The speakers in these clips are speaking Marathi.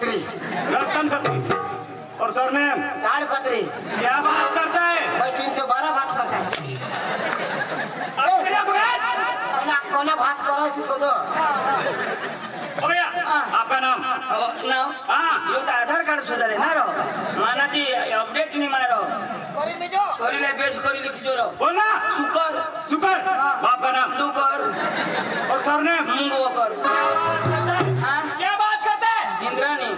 खत्री। रतन खत्री। और सरनेम? ताड़ खत्री। क्या बात करता है? भाई 312 बात करता है। कोना बात करो इसको दो। भैया आपका नाम? नाम? हाँ यो तो आधार कार्ड सुधारे ना रो माना ती अपडेट नहीं मारो करी ले जो करी ले बेच करी लिख जो रो बोलना। शुकर शुकर। बाप का नाम? दुकर। और सरनेम? मुंगोकर। क्या बात करते हैं? इंद्राणी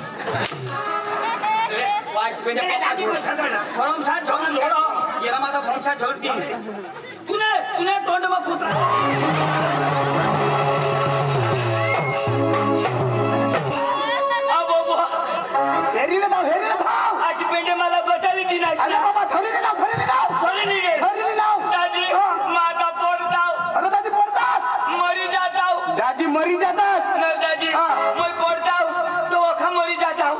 वाश बेटा फॉर्म 60 झोल छोड़ो ये माता फॉर्म 60 छोड़ दी तूने टोंड में कुतरा हेरी ना अशी पेंटे मला बचाली ती नाही अरे बाबा थोडी ना थोडी नाही रे दाजी माता पडताव अरे दादी पडतास मरी जाताव दादी मरी जातास नर दाजी मैं पडताव तो अखा मरी जाताव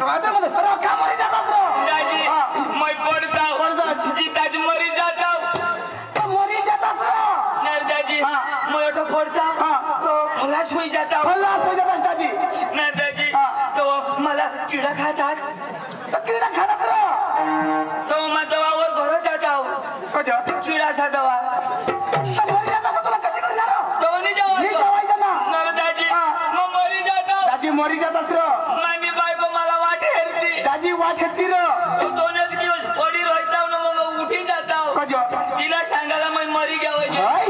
आता मध्ये अरे का मरी जातास रो दाजी मैं पडताव जी दाजी मरी जाताव तो मरी जातास रो नर दाजी मैं अठो पडताव तो खलास होई जाताव खलास हो जातास दादी नर दाजी तो मला चिडा खातात तो कीड़ा खाना रो तो मैं दवावर घर जाताव कजा किडाचा दवा तो मरी जातास तुला कशी करणार रो तो नाही जावा नी जावाय ना नर दाजी मैं मरी जाताव दादी मरी जातास रो मानी बायको मला वाट हेरती दादी वाट हेती रो तू दोन एक दिवस पडी राहताव ना मग उठी जाताव कजा तिला सांगायला मैं मरी घ्यावायची हाय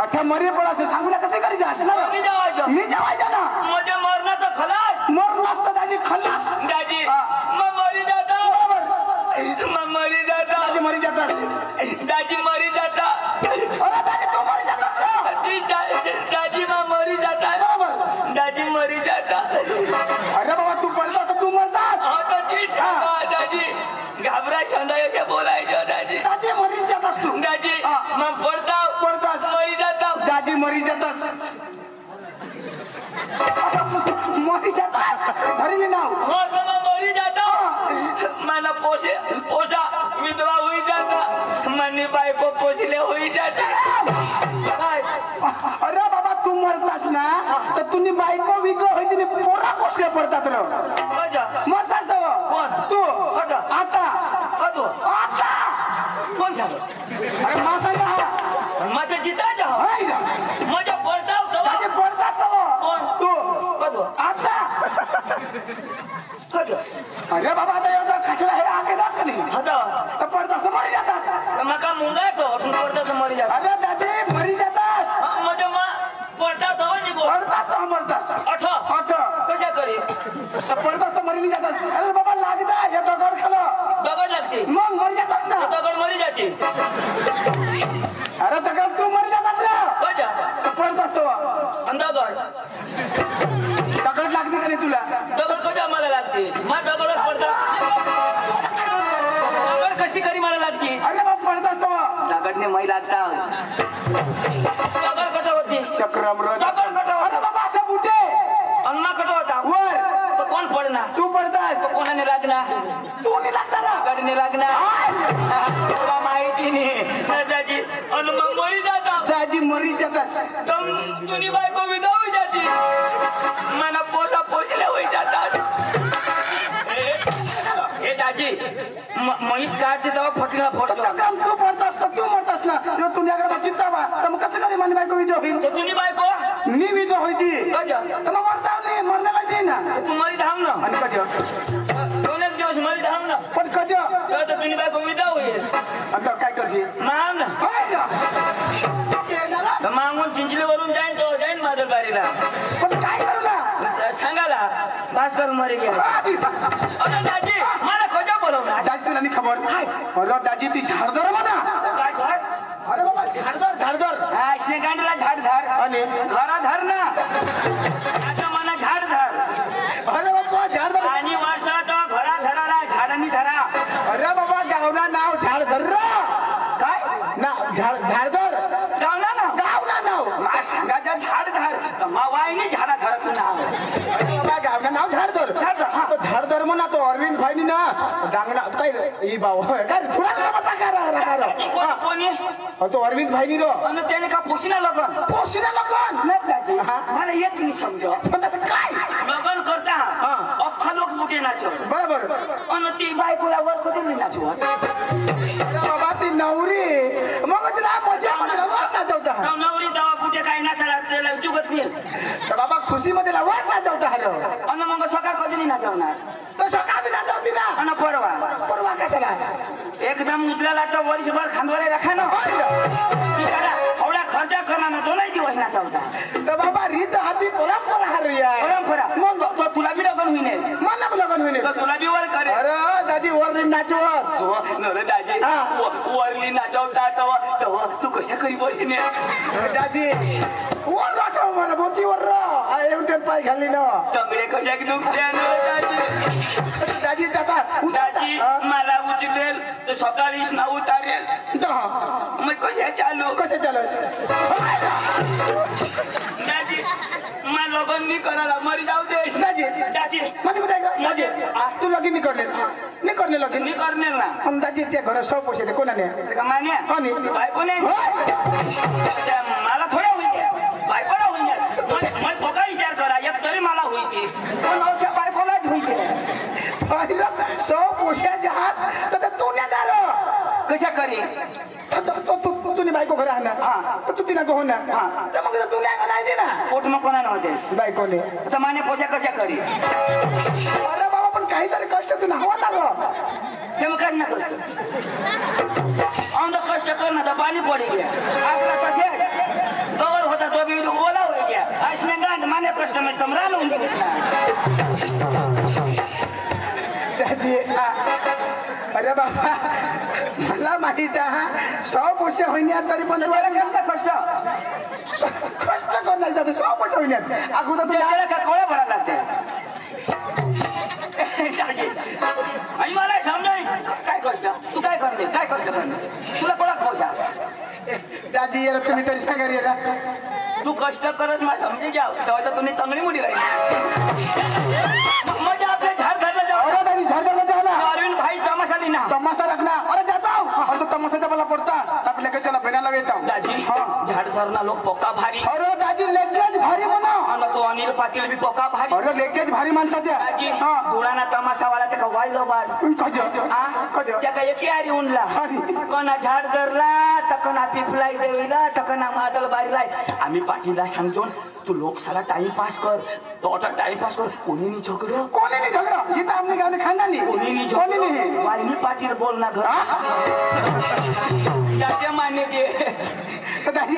अठा मरी पडास सांगूला कसे करी जास ना रो नाही जावायचं नी जावाय ना माझे मरणा तर खलास मरलास तर दादी खल्लास दाजी मैं मरी जाताव मैं मरी जाताव दादी मरी जातास दाजी मरी जाता अरे दादी तू मरी जातास रो दाजी मैं मरी जाता बरोबर दाजी मरी जाता अरे बाबा तू पडतास तर तू मरतास हो तर ती सांगा दाजी घाबरा संदायचे बोलायचं दाजी दादी मरी जातास तू दाजी मैं पडताव पडतास मरी जाताव दादी मरी जातास मरी जातास धरली नाव हो तर मैं मरी जाता मला पोसा विधवा होई जाता मनी बायको पोसले होई जाता काय अरे बाबा तू मरतास ना तर तुम्ही बायको विकलं होती नी पोरा पोसले पडतात रो मजा मरतास तो कोण? तू कसा? आता कतो आता कोण सांग अरे मा सांगा माझं जिता जा हाय माझ्या पडताव दादी पडतास तो कोण? तू कतो आता कतो अरे बाबा आता एवढा खसडा हे आगे दास का नाही आता तर पडतास तर मरी जातास मका मुंगा तो उठून पडता तर मरी जाता अरे दादी मरी जातास माझ्या मा पडता तो निघो पडतास तर मरतास अठ अच्छा कशा करी तर पडतास तर मरी नाही जातास अरे बाबा लागता हे दगड खालो दगड लागते मग मरी जातास ना दगड मरी जाते अरे जगात तू मरी जातास ना कशा पडतास तो दगड दगड लागते का नाही तुला दगड कशा मला लागते मा दगड पडता दगड कशी करी मला लागते अरे बाबा पडतास तो दगडने मै लागता दगड कट होती चक्रम दगड कट अरे बाबा असं बुटे अन्मा कट होता वर तो कोण पडणार तू पडतास तो कोणाने लागणार तू नाही लागता ना दगडने लागणार तुला माहिती नाही दादाजी अनुमा मरी जाता दाजी मरी जातास तम तुनी बायको विधा होई जाती मना पोसा पोसले होई जातात हे दाजी मोहित काढते तेव्हा फटका फटलो काम तू पडतास तर तू मरतास ना जो तुझ्याकडे चिंता बा तर मग कसं करी माझी बायको विजय होईल तो तुनी बायको मी विजय होती कजा तर मग मरता नाही मरण्याला नाही ना तू मरी धाम ना आणि कज दोन एक दिवस मरी धाम ना पण कज तेव्हा तर तुनी बायको विधा होईल आता काय करशील माम ना होय ना तर मागून चिंचलीवरून जाईन तो जाईन मादलबारीला पण काय करू ना सांगाला भास्कर मरी गेला अरे दाजी मला खोजा बोलवणार दाजी तुला नाही खबर अरे दाजी ती झाडदर म्हणा काय धर अरे बाबा झाडदर हा श्रीकांतला झाड धर आणि घरा धर ना आता मला झाड धर अरे बाबा झाडदर आणि वर्षात घरा धराला झाडांनी धरा अरे बाबा गावना नाव झाडदर काय ना झाडदर गावला ना गावना नाव सांगायचं झाड धर मावाईने झाडा धरत नाव बाबा गावना नाव झाडदर तो झाडदर म्हणा तो अरविंद भाईनी ना डांगणा काय ई बाव काय थोडा बसा करा कोणी तो अरविंद भाईनी रो आणि त्याने का पोशिना लगन पोशिना लगन नाही दाजी मला एक नाही समज पण त्याचं काय लगन करता नाचो बरोबर आणि ती बायकोला वर कधी नाचू बाबा ती नवरी मग तिला मजा मध्ये वाट नाचवता नवरी दवा कुठे काय नाचायला त्याला जुगत नाही तर बाबा खुशी मध्ये वाट नाचवता हरो आणि मग सकाळ कधी नाही नाचवणार तो सकाळ बी नाचवती ना आणि परवा परवा कशाला एकदम उचलायला तर वर्षभर खांदवारे राखा ना थोडा खर्च करणार ना दोनही दिवस नाचवता तर बाबा रीत हाती परंपरा हरी आहे परंपरा मग तो तुला बी लगन होईन मला लगन होईल तर तुला बी वर करे अरे दादी वर नाचवत नरे दाजी वरली नाचवता तेव्हा तू कशा करी बसणे दादी वर नाचव मला बोची वर येऊन ते पाय घाली ना तंगडे कशा की दुखत्या दाजी दादी दादा दाजी मला उचलेल तर सकाळीच ना उतारेल मग कशा चालू कसे चालू दाजी मला लगन नाही करायला मरी जाऊ दे दादी दाजी माझी कुठे दादी तू लगीन नाही करले लगीन मी करणार ना पण दादी त्या घरात सौ पैसे ते कोणाने का मान्या कोणी बायको नाही मला थोड्या होईल बायकोला होईल मग पोका विचार करा एक तरी मला होईल पण बायकोलाच होईल सौ पैसे जहात तर तू नाही दारो कशा करी तू बायको घरा आणा तर तू तिला गहो ना तर मग तू नाही दे ना पोट मग कोणा नव्हते बायकोने आता माने पोषा कशा करी अरे बाबा पण काहीतरी कष्ट तू हवा ना ते मग काय ना कष्ट औंध कष्ट कर ना तर पाणी पडी गया आगला कसे गवर होता तो बी ओला हो गया असने गांठ माने कष्ट में कमरा लावून दिलीस ना दादी अरे बाबा मला माहित आहे 100 पैसे होईन्यात तरी पण तुम्हाला कसला कष्ट खर्च करणार जाते 100 पैसे होईन्यात अगोदर तू त्याला का कोळ्या भरायला लागते आणि मला समजाय काय कष्ट तू काय करते काय कष्ट करते तुला कोणा पोषा दादी यार तुम्ही तरी सांगा रे का तू कष्ट करस मा समजे जाव तेव्हा तर तुम्ही तंगडी मुडी राहिली मजा आपल्या झाड धरला जाऊ अरे दादी झाडाला जाला अरविंद भाई तमाशा ली ना तमाशा रखना अरे जाता और तो तमाशा मला पडता आपल्या के चला बेना लगेता दाजी झाड धरना लोक पोका भारी अरे दादी लेगेज भारी म्हणा आणि तो अनिल पाटील बी पोका भारी अरे लेगेज भारी माणसा त्या दाजी धुळाना तमाशा वाला त्या वायलो बाड त्या काय एकी आरी उनला कोणा झाड धरला तर कोणा पिपलाई देवीला तर कोणा मादल बारीला आम्ही पाटीलला सांगतो तू लोक साला टाइम पास कर तो आता टाइम पास कर कोणी नाही झगडो कोणी नाही झगडा इथं आपल्या गावने खानदानी कोणी नाही झगडो वाली पाटील बोल ना घर त्याचे मान्य दे दादी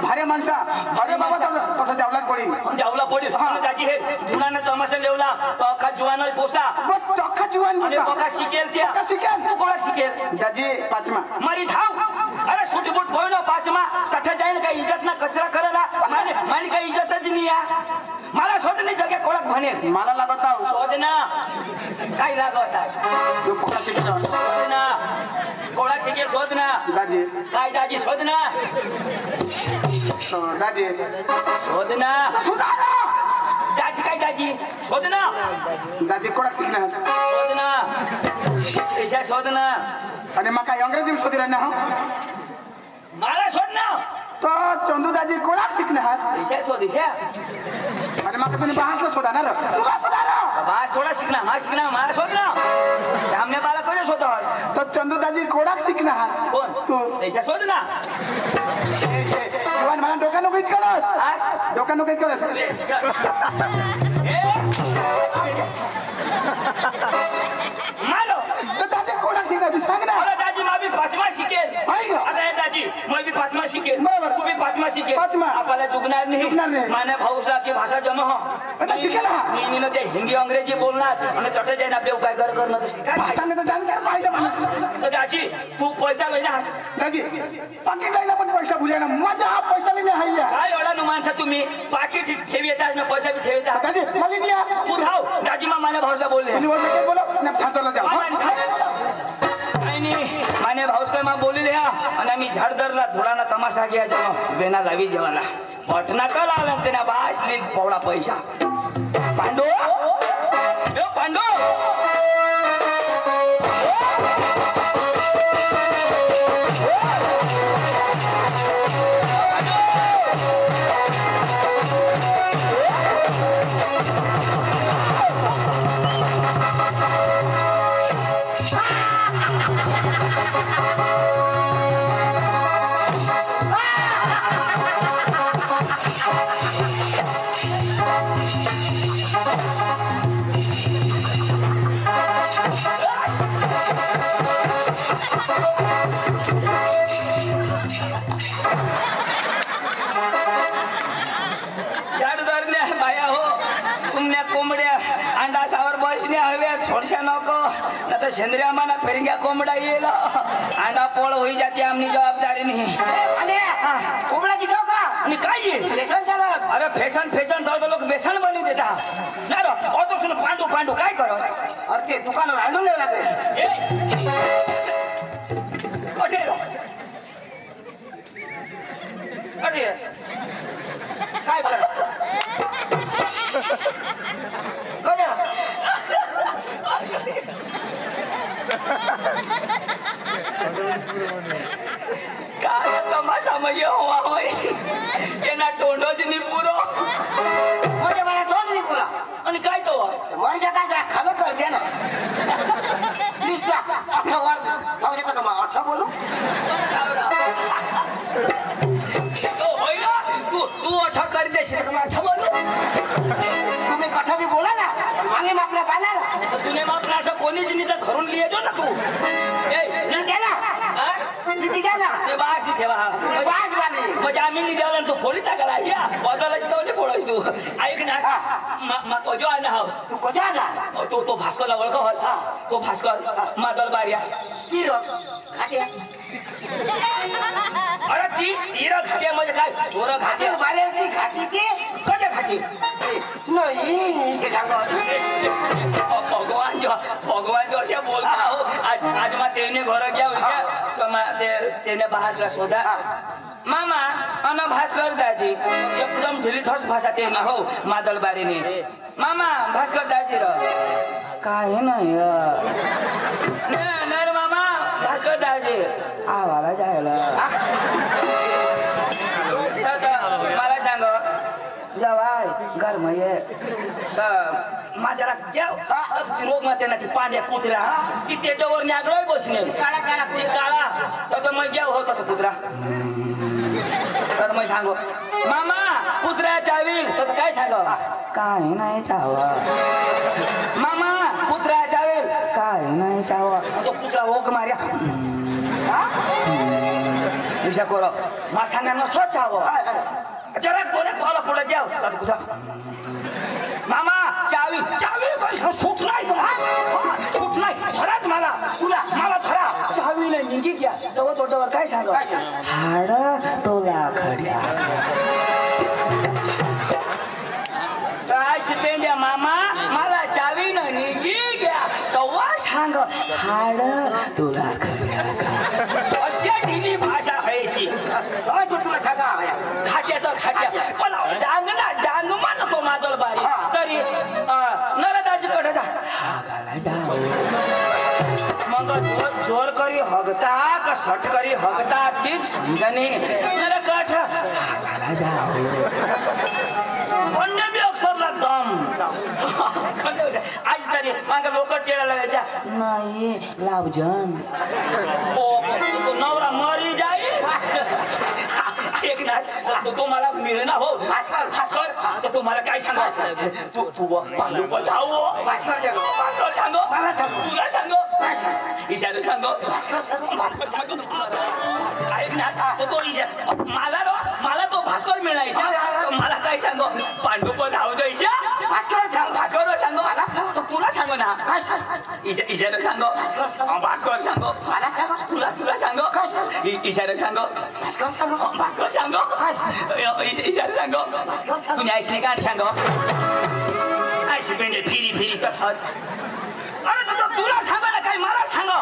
भारी माणसा अरे बाबा तसं जावला पडी जावला पडी दाजी हे धुळाना तमाशा लेवला तो अख्खा जुवान पोसा चक्का जुवान आणि बघा शिकेल त्या का शिकेल तू कोणा शिकेल दादी पाचमा मारी धाव अरे सुटी बुट पोयनो पाचमा तठे जाईन काही इज्जत ना कचरा करायला मानी काही इज्जतच नाही या मला शोध नाही जगे कोळक म्हणे मला लागत आहो शोध ना काय लागत आहे शोध ना कोळक शिकेल शोध ना दादी काय दाजी शोध ना दादी शोध ना सुधारा दाजी काय दाजी शोध ना दादी कोणा शिकणार शोध ना ऐशा शोध ना आणि मग काय अंग्रेजी शोधी राहणार मला शोध ना तो चंदू दादी कोणा शिकणार ऐशा शोध ऐशा आणि मग तुम्ही बाहेरला शोधणार तुला सुधारा बास थोडा शिकना मा शिकना मला शोध ना हमने बाला कोण शोधा तो चंदू दादी कोणा शिकणार कोण तू ऐशा शोध ना जीवन मला डोका नको इचकळस डोका नको इचकळस मालो तर दादी कोणा शिकणार तू सांग ना अरे दाजी मा बी पाचमा शिकेल आता हे दाजी मैं भी पाचमा शिकेल बरोबर तू भी पाचमा शिकेल पाचमा आपल्याला जुगणार नाही माने भाऊसा की भाषा जमा हो आता शिकेल हा मी ते हिंदी अंग्रेजी बोलणार आणि तसे जाईन आपले काय कर करणं तशी काय भाषाने तर जाणकार पाहिजे मला तर दाजी तू पैसा लई ना दादी पाकिट लाईला पण पैसा भुल्या ना मजा हा पैसा लिहिणे हाय काय एवढा नु माणसा तुम्ही पाकिट ठेवी येतात ना पैसा बी ठेवी येतात दादी मला निया तू धाव दाजी मा माने भाऊसा बोलले तुम्ही वर काय बोला ना फाटला जाऊ नाही माने भाऊसा मा बोलले आणि आम्ही झाड धरला धुळाना तमाशा घ्यायचा बेना लावी जेवाला पटना कल आला त्यांना बास नील पवडा पैसा पांडू पांडू कोंबड्या अंडाशावर बसण्या हव्यात सोडशा नको ना तर शेंद्र्या मना फेरंग्या कोंबडा येईल अंडा पोळ होई जाते आमनी जबाबदारी नाही कोंबडा दिसाव का आणि काय येईल बेसन चालत अरे फॅशन तर लोक बेसन बनवून देता ना रो अतो सुन पांडू काय करो अरे ते दुकानावर आणून लेव लागले काय कर काय तमाशा मध्ये हवा त्यांना तोंडच नाही पुरो म्हणजे मला तोंड नाही पुरा आणि काय तो वरच्या काय जरा खालं कर दे ना दिसला 18 वर जाऊ शकतो का 18 बोलू तू अठा कर देशील का माझा बोलू तुम्ही कथा बी बोला ना मागे मागला पाहिला ना तर तुने मापला असं कोणीच नाही तर घरून लिहितो ना तू द्या ना किती द्या ना ते बास नाही ठेवा बास वाली म्हणजे आम्ही नाही द्यावला तू फोडी टाकायला बदलच तर फोडस तू ऐक ना कोजो आला हा तू कोजा ना तो भास्करला ओळख हस तो भास्कर मादल बारिया ती घाटे अरे ती घाटे म्हणजे काय थोर घाटे बारे ती घाटी ती कधी घाटी नाही हे सांगा भगवान जो अशा बोलता हो आज मग तेने घर घ्या तेने भासला शोधा मामा अन भास्कर दाजी एकदम ढिली ठोस भाषा ते हो मादल बारीने मामा भास्कर दाजी र काय नाही नर मामा भास्कर दाजी आवाला जायला मला सांग जवाय गरम ये माझ्याला जेव रोग मध्ये ना ती पांड्या कुत्र्या ती तेटावर न्यागलोय बसणे काळा तर मग जेव होता तो कुत्रा तर मग सांगो मामा कुत्र्या चावील तर काय सांग काय नाही चावा मामा कुत्र्या चावील काय नाही चावा तो कुत्रा रोग मार्या विषय करो मा सांगा नसो चाव जरा कोणे पावला पुढे द्याव तर कुत्रा मामा चावी सूट नाही फराच मला फरा चावी नाही निघी घ्या तेव्हा तोंडावर काय सांग हाड तोला खड्या काय शिपेंड्या मामा मला चावी नाही निघी घ्या तेव्हा सांग हाड तुला खड्या अशा ढिली भाषा व्हायची तुला सांगा खाट्या पण डांग मानतो मादल बारी तरी नरदाजीकडे जा मग जोर करी हगता का सट करी हगता तीच समजणे नरकठ हागाला जाओ कोणत्या बी अक्षरला दम आज तरी माझ्या लोक टेळा लागायच्या नाही लावजन तो नवरा मरी जाईल एक नाच तो मला मिळना हो भास्कर तर तुम्हाला काय सांगा तू पांडू जाऊ भास्कर सांगो तुला सांगो इशारू सांगो भास्कर सांगो ऐक ना तो मला तो भास्कर मिळायचा मला काय सांगो पांडू पण धाव जायच्या भास्कर सांगो तुला सांगो ना इशारू सांगो भास्कर सांगो तुला सांगो इशारू सांगो भास्कर सांगो इशारू सांगो तुम्ही ऐक नाही का सांगो ऐशी पेंडे फिरी तर अरे तुला सांगो ना काय मला सांगो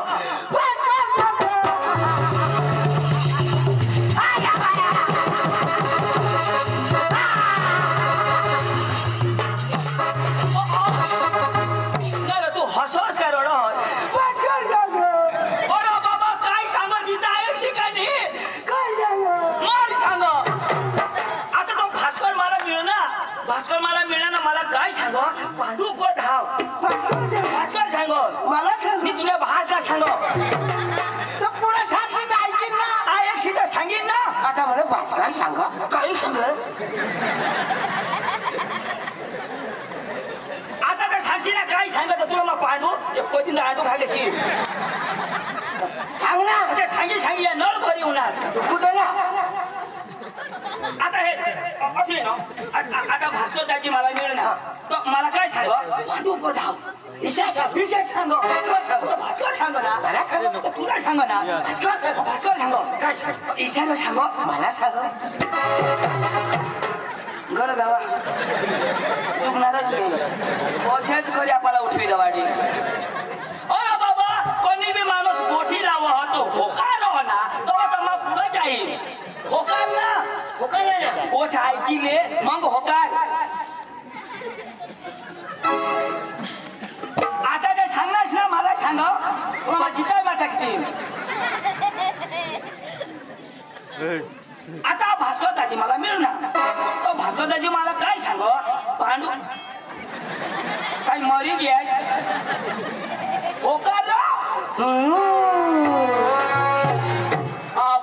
तू हसस काय रड अरे बाबा काय सांगो तिथं ऐक शिकानी काय सांगो आता तो भास्कर मला मिळणार मला काय सांगो पांडू पण धाव भास्कर सांगो मला सांग मी तुला भाषा सांगो तर पुढे सांगशील तर ऐकीन ना ऐकशी तर सांगेन ना आता मला भास्कर सांगा काही सांग आता तर सांगशी ना काय सांगत तुला मग पांडू कोणती आडू खाल्ल्याशी सांग ना असे सांगी नळ भरी होणार दुखू दे ना आता आता हे असे ना आता भास्कर दाजी मला मिळणार तर मला काय सांग पांडू पधाव विषय सांग भास्कर सांग ना मला सांग तुला सांग ना भास्कर सांग काय सांग इशारा सांग मला सांग घर धावा चुकणारच नाही असेच करी आपल्याला उठवी दवाडी अरे बाबा कोणी बी माणूस गोठी लावा तो होकार हो ना तो मग पुढे जाईल होकार ना होकार ना गोठ ऐकिले मग होकार आता ते सांगणार ना मला सांग तुला जिताय मा टाकतील आता भास्कर दाजी मला मिळणार तो भास्कर दाजी मला काय सांग पांडू काय मरी गॅस होकार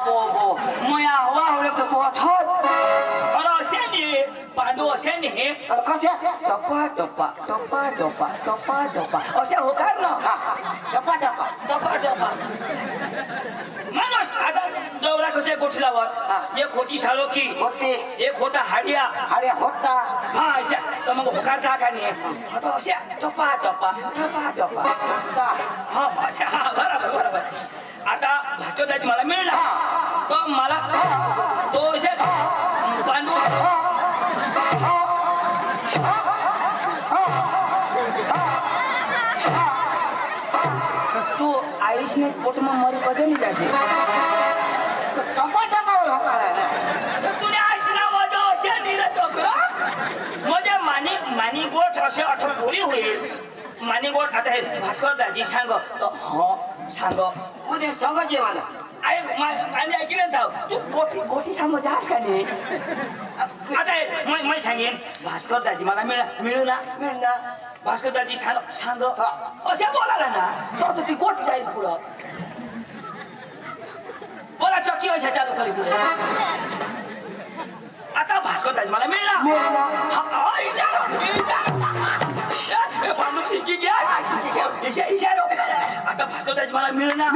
बो मैं हवा हो तो गोठत अरे असे नाही पांडू असे नाही कशा टप्पा टप्पा टप्पा टप्पा टप्पा टप्पा असे होकार ना टप्पा टप्पा टप्पा टप्पा माणूस आता जवळा कसे गोठीलावर एक होती साळोखी होते एक होता हाडिया हाड्या होता हा अशा तर मग होकार टाका नाही आता अशा टप्पा टप्पा टप्पा टप्पा होता हा अशा हा बरोबर बरोबर आता भास्कर दाजी मला मिळणार तो मला तो असे पांडू तू आयुषने पोटમાં મરી કદે નહીં જાશે टप्पा टप्पावर होकार आहे ना तुने आशना वजो असे नीर चोकरा म्हणजे मानी गोठ असे अठपोरी होईल मानी गोठ आता हे भास्कर दाजी सांग हो सांग म्हणजे सांगायचे मला आणि ऐकलं ना तू गोठी सांग जास का नाही आता मैं सांगेन भास्कर दाजी मला मिळू ना मिळणार भास्कर दाजी सांग असे बोलायला ना तो ती गोठ जाईल पुढं बोला चक्की अशा चालू करी पुढे आता भास्कर दाजी मला मिळणार पांडू शिकी घ्या इशारो आता भास्कर दाजी मला मिळणार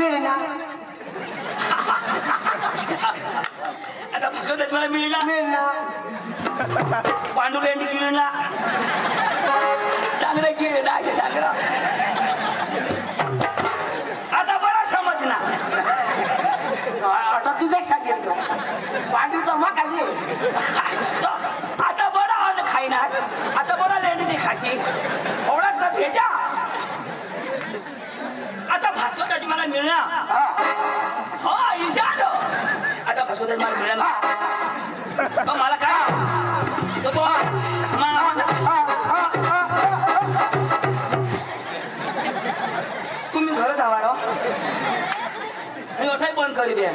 आता भास्कर दाजी मला मिळणार पांडू लेंडी किळणार चांगले किळे ना असे सांगरा आता बरा समजणार आता तुझं सांगितलं पांडूचा मग आली आता बरा अन्न खाईनास आता बरा लेंडी खाशी ओळख तर भेजा आता भास्कर दाजी मला मिळणार हा इशारो आता भास्कर दाजी मला मिळणार मला काय तो तुम्ही घरात आवा मी ओठाई बंद करी द्या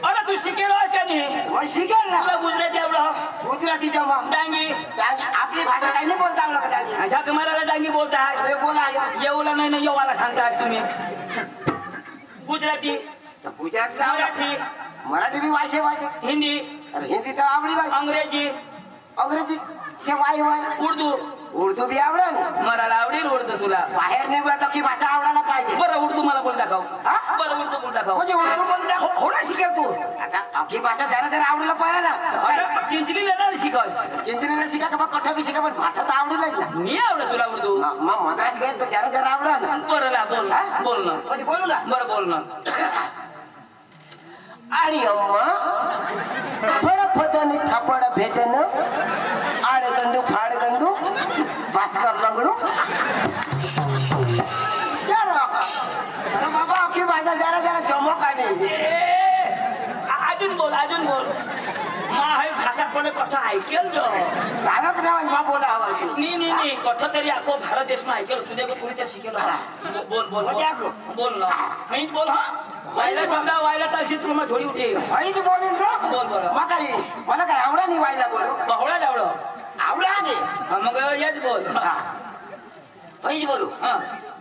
अरे तू शिकेल का नाही मग शिकेल ना तुला गुजराती एवढं गुजरातीच्या मग डांगी आपली भाषा काही नाही बोलता आवडत का त्याची अच्छा तुम्हाला डांगी बोलताय अरे बोला येऊला नाही ना येवाला सांगताय तुम्ही गुजराती गुजराती मराठी मराठी बी वाशे वाशे हिंदी अरे हिंदी तर आवडी वाय अंग्रेजी अंग्रेजी से वाय वाय उर्दू उर्दू बी आवडे ना मला आवडेल उर्दू तुला बाहेर निघला तर की भाषा आवडायला पाहिजे बरं उर्दू मला बोल दाखव हा? बरं उर्दू बोल दाखव म्हणजे उर्दू बोलू द्या होणार शिकेल तू आता अख्खी भाषा जरा जरा आवडायला पाहिजे ना आता चिंचणी येणार शिकवस चिंचणीला शिका का कठा बी शिका पण भाषा तर आवडेल ना मी आवडत तुला उर्दू मग मद्रास गेल तर जरा जरा आवडा ना बरं ना बोल हा? बोल ना म्हणजे बोलू ना बरं बोल ना आणि अम्मा फडफदनी थापड भेटन आडगंडू फाडगंडू भास्कर लंगडू अरे बाबा अख्खी भाषा जरा जरा चमक आली अजून बोल हे भाषा कोणी कथा ऐकेल ग सांगत नाही बोला हवा नाही कथा तरी अख्खो भारत देश में ऐकेल तुझे कोणी ते शिकेल बोल ना मीच बोल हा वायला शब्द वायला टाकशी तुला मग थोडी उठे हळीच बोलीन रो बोल बरं मग काही मला काय आवडा नाही वायला बोलू कवळा जावडं आवडा नाही मग येच बोल हळीच बोलू हा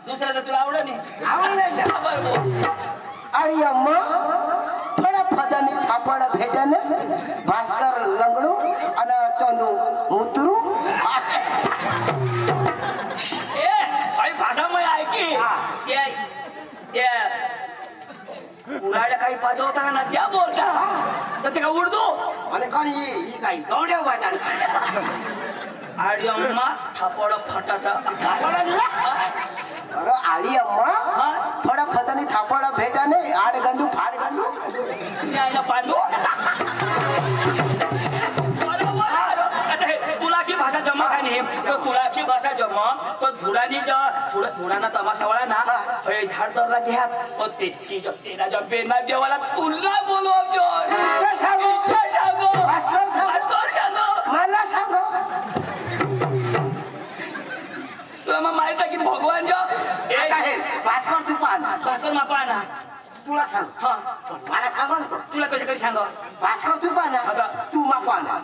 दुसऱ्याचं तुला आवडत नाही आवडा नाही बरं बोल आणि अम्मा फडफदनी थापड भेटन भास्कर लंगडू आणि चंदू मुतरू भाषा मग ऐकी उराड्या काही पाजवता ना त्या बोलता तर ते का उर्दू आणि कोण ही काही गवड्या वाजा आडी अम्मा थापड फटाटा अरे आडी अम्मा थोडा फतानी थापड भेटाने आड गंडू फाड गंडू न्यायला पांडू तुलाची भाषा जमा काय नाही तर तुलाची भाषा जमा तो धुडानी धुडाना तमाशावाला ना झाड दरला घ्या तो तेला जब बेना देवाला तुला बोलव मला सांग तुला मग माहित आहे की भगवान भास्कर तू पान भास्कर मापा ना तुला सांग हा मला सांग ना तुला कसे कसे सांग भास्कर तू पाना तू मापा ना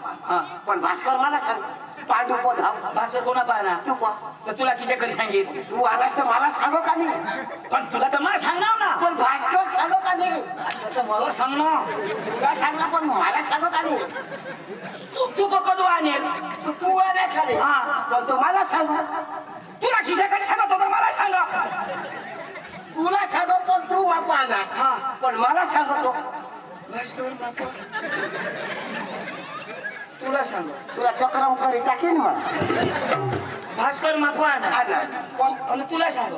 पण भास्कर मला सांग पांडू पोधा भास्कर कोणा पाहना तू पा तर तुला किसे कधी सांगेल तू आलास तर मला सांग का नाही पण तुला तर मला सांगणार ना पण भास्कर सांग का नाही भास्कर तर मला सांगणार तुला सांग पण मला सांग का नाही तू पकडू आणेल तू आलास का नाही पण तू मला सांग तुला किसे कधी सांगत होता मला सांगा तुला सांग पण तू मापा ना पण मला सांगतो भास्कर मापा तुला सांग तुला चक्रम करी टाकेन मला भास्कर मापा ना आणि तुला सांग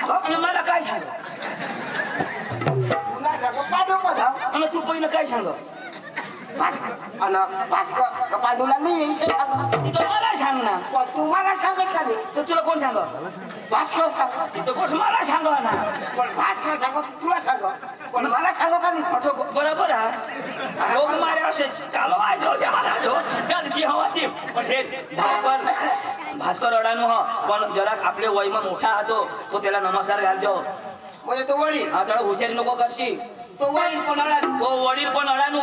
आणि मला काय सांग तुला सांग पांडू पोधा आणि तू पहिलं काय सांग भास्कर पांडूला नाही विषय सांग तू तर मला सांग ना पण तू मला सांगच का नाही तर तुला कोण सांग भास्कर सांग तिथं कोण मला सांग ना पण भास्कर सांग तुला सांग पण मला सांग का नाही फोटो बरोबर आहे लोक मारे असे चालो आजो मला जो चल की हवा ती पण हे भास्कर अडाणू हा पण जरा आपले वयमा मोठा हातो तो त्याला नमस्कार घालतो म्हणजे तो वडील हा त्याला हुशारी नको करशी तो वडील पण अडाणू तो वडील पण अडाणू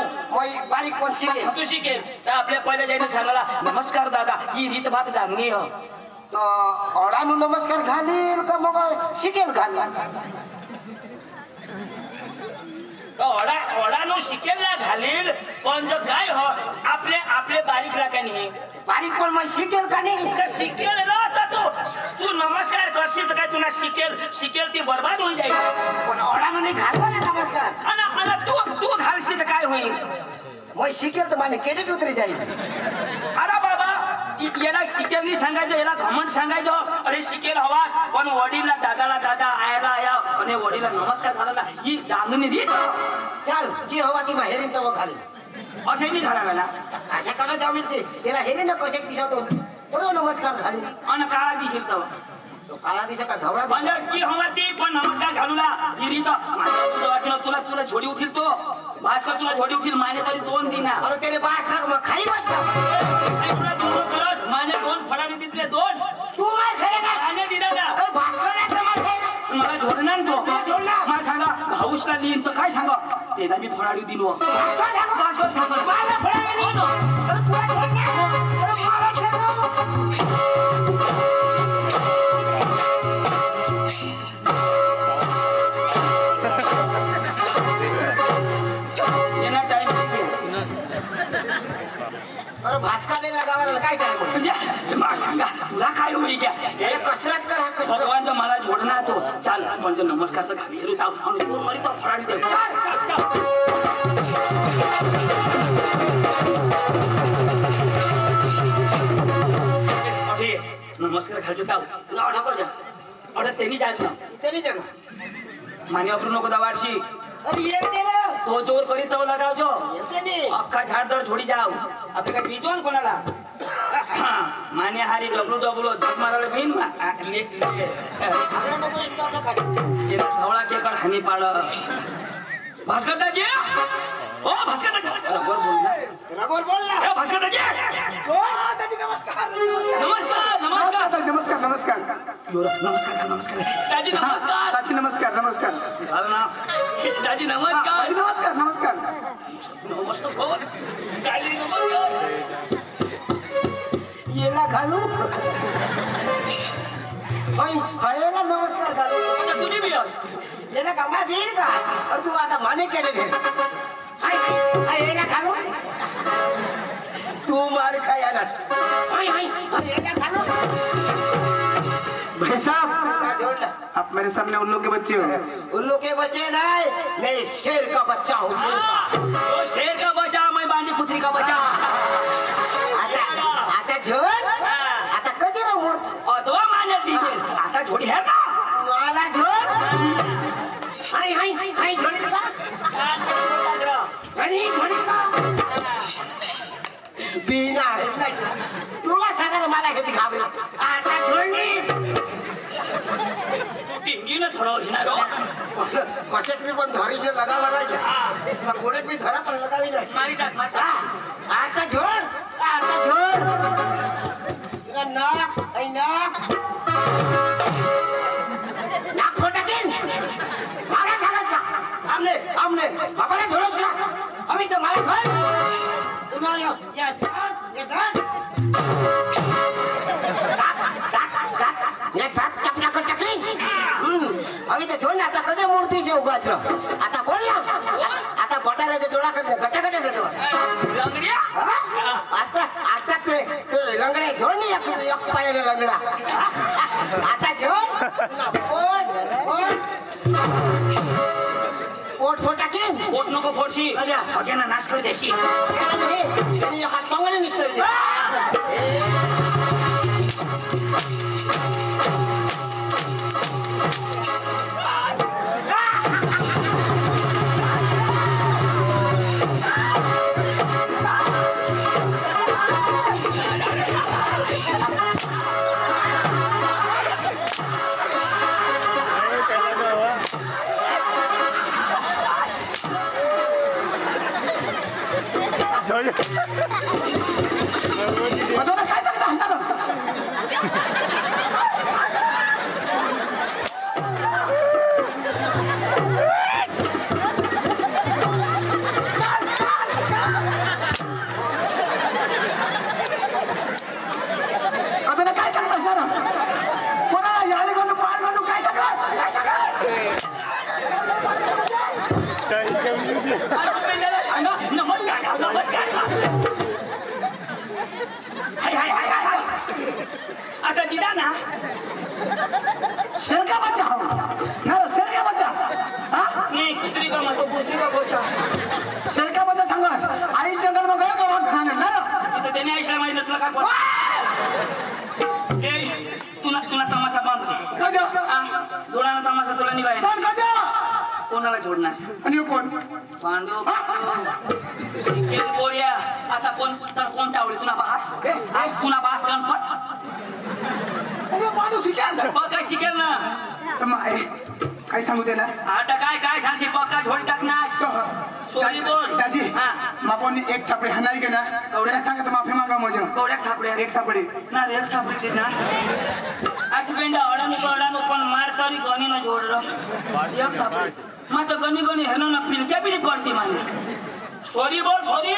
बारीक पण शिकेल तू शिकेल तर आपल्या पहिल्या जाईने सांगायला नमस्कार दादा ही रीत भात डांगणी ह अडाणू नमस्कार घालील का मग शिकेल घाल ओढानो शिकेल ना घालील पण जो काय हो आपले बारीक राखानी बारीक पण मग शिकेल का नाही तर शिकेल ना तू नमस्कार करशील तर काय तुला शिकेल ती बर्बाद होऊन जाईल पण अडाणू नाही घालवा ना नमस्कार आणि तू घालशील तर काय होईल मग शिकेल तर मला केडेट उतरी जाईल अरे बाबा याला शिकेल नाही सांगायचं याला घमंड सांगायचं अरे शिकेल हवास पण वडीलला दादाला दादा आयाला आया आणि वडीलला नमस्कार घालायला ही डांगणी रीत चाल जी हवा ती हेरीन तर घाल असे नाही घालायला ना अशा कडा जमीन ते त्याला हेरी ना कसे पिसवतो बघा नमस्कार घालू आणि काळा दिसेल तर तो काळा दिसा का धवळा म्हणजे की हवा ती पण नमस्कार घालूला ही रीत तुला झोडी उठील तो भास्कर तुला झोडी उठील माने तरी 2 दिना अरे त्याने बास मग खाई बसला तुला दोन खरंच माने 2 फडाने तिथले 2 तू मार खाय ना माने दिला ना अरे भास्करला तर मार खाय ना मला झोडणार तो झोडणार मला सांगा भाऊसला लिहिन तर काय सांगा त्याला मी फडाडी दिलो भास्कर सांग मला फळाने दिलो अरे तुला झोडणार अरे मला सांग अरे भास्करने लगावायला काय टाइम म्हणजे मला सांगा तुला काय होईल क्या कसरत कर हा कसरत भगवान जो मला जोडणार तो चाल आपण जो नमस्कार तर घाली हेरू ताव आणि दूर करी तो फडाडी दे चाल अरे नमस्कार घालतो ताव नाव ठाको जा अरे तेनी जाणलं इतनी जगह माने वापरू नको दवारशी अरे ये दे ना तो जोर करी तो लगावजो इतनी अख्खा झाड दर छोडी जाव आपले काय बीजोन कोणाला माने हारी डब्लू धक मारायला भीन अरे नको इतना टाका धवळा केकड हानी पाड भास्कर दाजी ओ भास्कर दाजी बोल ना रघुवर बोल ना ए भास्कर दाजी जोर दादी नमस्कार नमस्कार नमस्कार नमस्कार नमस्कार दाजी नमस्कार दाजी नमस्कार नमस्कार झालं ना दाजी नमस्कार नमस्कार नमस्कार नमस्कार खोल दाजी नमस्कार येला घालू हयला नमस्कार घालू आता तुझी बी येला का मा वीर का और तू आता माने केले घे हाय येला घालू तू मार खायला हाय येला घालू भाई साहब क्या जोड़ना? आप मेरे सामने उल्लू के बच्चे हो। उल्लू के बच्चे नहीं, मैं शेर का बच्चा हूँ, शेर का। तो शेर का बच्चा, मैं बांधी कुतरी का बच्चा। आता झोड, आता कधी ना मूर्ती अथवा मान्य दिले आता थोडी है ना मला झोड हाय हाय हाय झोडी का आणि झोडी का बिना नाही तुला सांगा ना मला किती घाबरला आता झोडली टिंगी न थोडं ना रो कशात मी पण धरीश लगा लगायचे मग गोड्यात मी धरा पण लगावी नाही मारी टाक मार आता झोड आता झोड नाक ऐ नाक फोटाकीन मला सांगस का आमने आमने बाबाला झोडस का आम्ही तर मला झोड पुन्हा या दात चपला कर टाकली आम्ही तर झोड ना आता कधी मूर्तीचे उगाच आता बोल ना आता बोटाला डोळा कर गटा देतो लंगड्या आता आता ते लंगडे झोड नाही एक पायाने लंगडा आता झोड पोट फोटा की पोट नको फोडशी अग्याना नाश कर देशी त्यांनी एका पंगडे निघतोय आता दिदा ना शेर का बच्चा हो ना शेर का बच्चा नाही कुत्री का माझं कुत्री का गोचा शेर का बच्चा सांगा आई जंगल में गया तो वहां खाने ना तिथं त्याने आईला माहिती तुला काय ए तुला तुला तमाशा बांध कजा दोडाना तमाशा तुला निघाय कोण कजा कोणाला जोडणार आणि कोण पांडू शिकेल बोरिया आता कोण तर कोण चावली तुला बास तुला बास गणपत अरे पांडू शिकेल पक्का शिकेल ना माय काय सांगू त्याला आता काय सांगशी पक्का झोड टाकणार सोनी बोल दाजी मापोनी एक थापडे हाणाई के ना कवड्या सांगत माफी मागा मजा कवड्या थापड्या एक थापडे ना एक थापडी दे ना आज पेंडा अडानु पण मार तरी गणी न जोड एक थापडी मग गणी गणी हेनो ना फिरक्या बिरी पडती माने सॉरी बोल सॉरी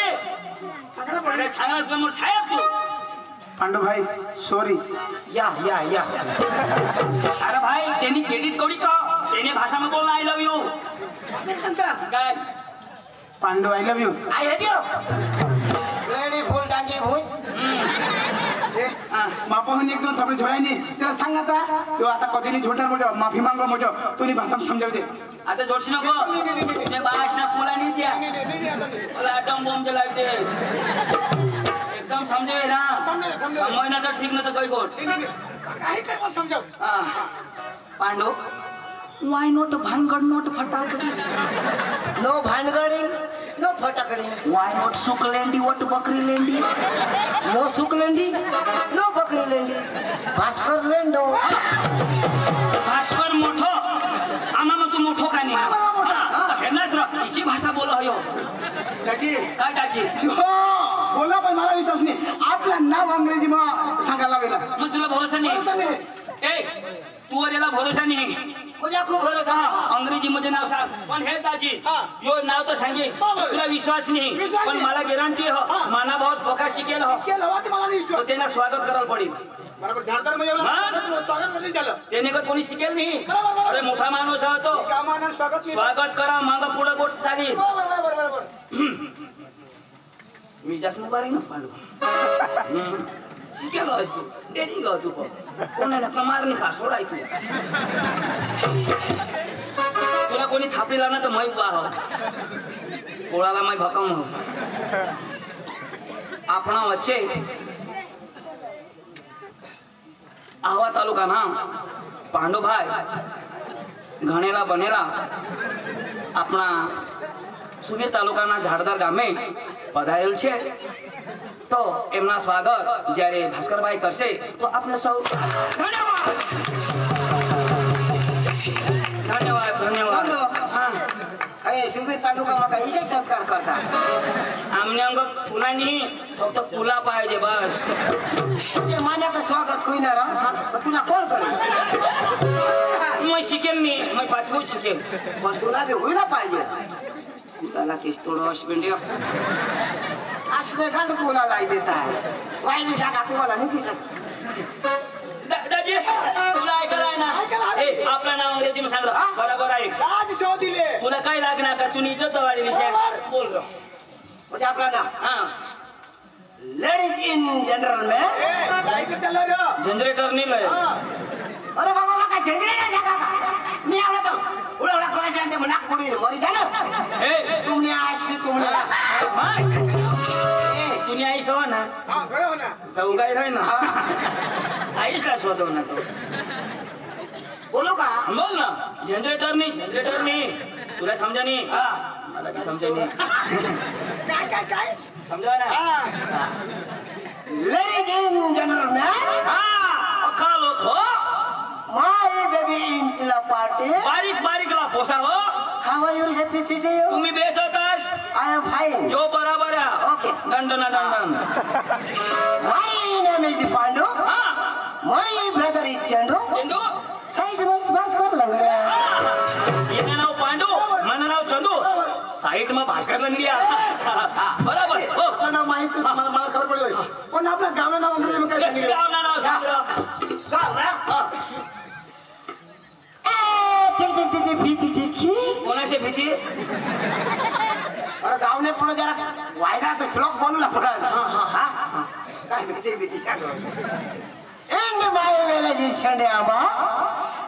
सांगत का मोर साहेब तू पांडू भाई सॉरी या अरे भाई त्यांनी क्रेडिट कौडी का त्याने भाषा में बोलना आई लव यू काय Pandu I love you I hate you ready फुल टांगी भूस मापोहून एक दोन थापडे झोडायनी त्याला सांग आता तो आता कधी नाही झोडणार मोठं माफी मागवा मोठं तुम्ही भाषा समजावू दे आता जोडशी नको ते बाश ना फुला नाही त्या मला अटम बॉम्ब जलायचे एकदम समजे ना समझ ना तर ठीक ना तर काही गोट काय समजाव पांडू वाय नोट भानगड नोट फटाकडी नो भानगडी नो फटाकडी वाय नोट सुकलेंडी वट बकरी लेंडी नो सुकलेंडी नो बकरी लेंडी भास्कर लेंडो भास्कर मोठो आम्हा मग तू मोठो का नाही हेनाच रा इसी भाषा बोलो हयो दाजी काय दाजी बोला पण मला विश्वास नाही आपला नाव अंग्रेजी में सांगायला लागेल मग तुला भरोसा नाही ए तू याला भरोसा नाही मुझे खूप भरोसा अंग्रेजी मध्ये नाव सांग पण हे दाजी यो नाव तर सांगे तुला विश्वास नाही पण मला गॅरंटी हो माना भाऊ पका शिकेल हो तो त्यांना स्वागत करायला पडेल बरोबर झाडदार म्हणजे स्वागत करणे झालं त्याने का कोणी शिकेल नाही अरे मोठा माणूस आहे तो कामानं स्वागत करा मागं पुढे गोट चालेल मी जास्त मुबारक ना पांडू शिकेलो असतो डेरी ग तू कोणाला कमारणी खा सोडाय तू तुला कोणी थापलेला ना तर मै पाह कोळाला मै भकम हो આપણા વચ્ચે આહવા તાલુકાના પાંડુભાઈ ઘણેલા બનેલા આપણા સુગીર તાલુકાના ઝાડદર ગામે પધારેલ છે તો એમના સ્વાગત જ્યારે ભાસ્કરભાઈ કરશે તો આપણે સૌ ધન્યવાદ ધન્યવાદ હા अरे सुबीर तालुका मग इसे संस्कार करता आमने अंग फुला नाही फक्त फुला पाहिजे बस तुझे मान्याचं स्वागत होईना रा तुला कोण करेल मैं शिकेल मी मैं पाचवं शिकेल पण तुला बी होईना पाहिजे त्याला केस थोडं हॉस्पिटल असले गांड कोला लाई देता वाईनी जागा तुम्हाला नाही दिसत दादाजी तुला ऐकायला आहे ना ए आपलं नाव रेती सांग बरोबर आहे आज शो दिले तुला काय लागणार का तू इज्जत वाढली विषय बोल रो म्हणजे आपला नाव हा लेडीज इन जनरल में लाईट चाललो रे जनरेटर निलय अरे बाबा बाबा जनरेटर जागा मी आवडत उडा उडा करायचं आणि ते नाक पुढे मरी झालं ए तुमने आशी तुमने तुनी आई सो ना हां खरं हो ना तो काय राही ना आईस का शोधव ना तो बोलो का बोल ना जनरेटर नहीं तुला समजा नहीं मला भी समजा नहीं काय समजा ना लेडीज इन जनरल में हाँ अखा लोग हो माय बेबी इंटला पार्टी बारीक ला पोसा हो how are you happy city तुम्ही बेस होतास आई एम फाइन जो बराबर है ओके दंडन माय नेम इज पांडू हाँ my brother is Chandu Chandu side बस कर लंगड्या ये नाव पांडू मन नाव चंदू साइड में भास्कर लंगडिया बराबर हो ना माहिती मला खबर पडलं पण आपल्या गावचं नाव अंग्रेजी मध्ये काय सांगितलं गाव नाव सांग गाव ना ते भीती चिकी कोणाशी भीती अरे गावने पुढे जरा वायदा तर श्लोक बोलू पुढे हा काय भीती सांग एंड माय वेलाजी शंड्यामा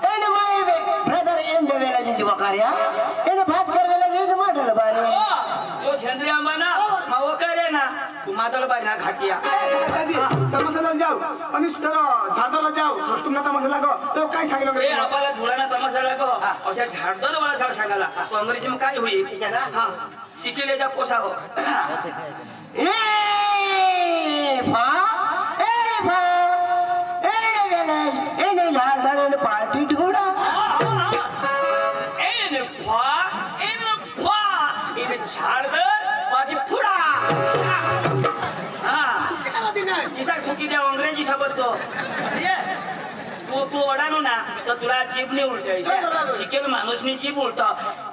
एंड माय ब्रदर एंड वेलाजी वकार्या एंड भास्कर वेलाजी मॉडल बारे यो सेंद्रिय आंबाना माव करे ना तू मादळ बारी ना घाटिया दादी तमाशाला जाऊ आणि झाडला जाऊ तुम्हाला तमाशाला गो तो काय सांगितलं ए आपल्याला धुळाना तमाशा लागो अशा झाडदर वाला सार सांगाला तो अंग्रेजी में काय होईल हां शिकेलेचा पोसा हो ए भा end वेलाजी end झाडन party Dhoda in झाडदर पाठी फुडा हां किसा ठोकी द्या अंग्रेजी शब्द तो तू ओढानो ना तर तुला जीभ नाही उलटायची शिकेल माणूसनी जीभ उलटा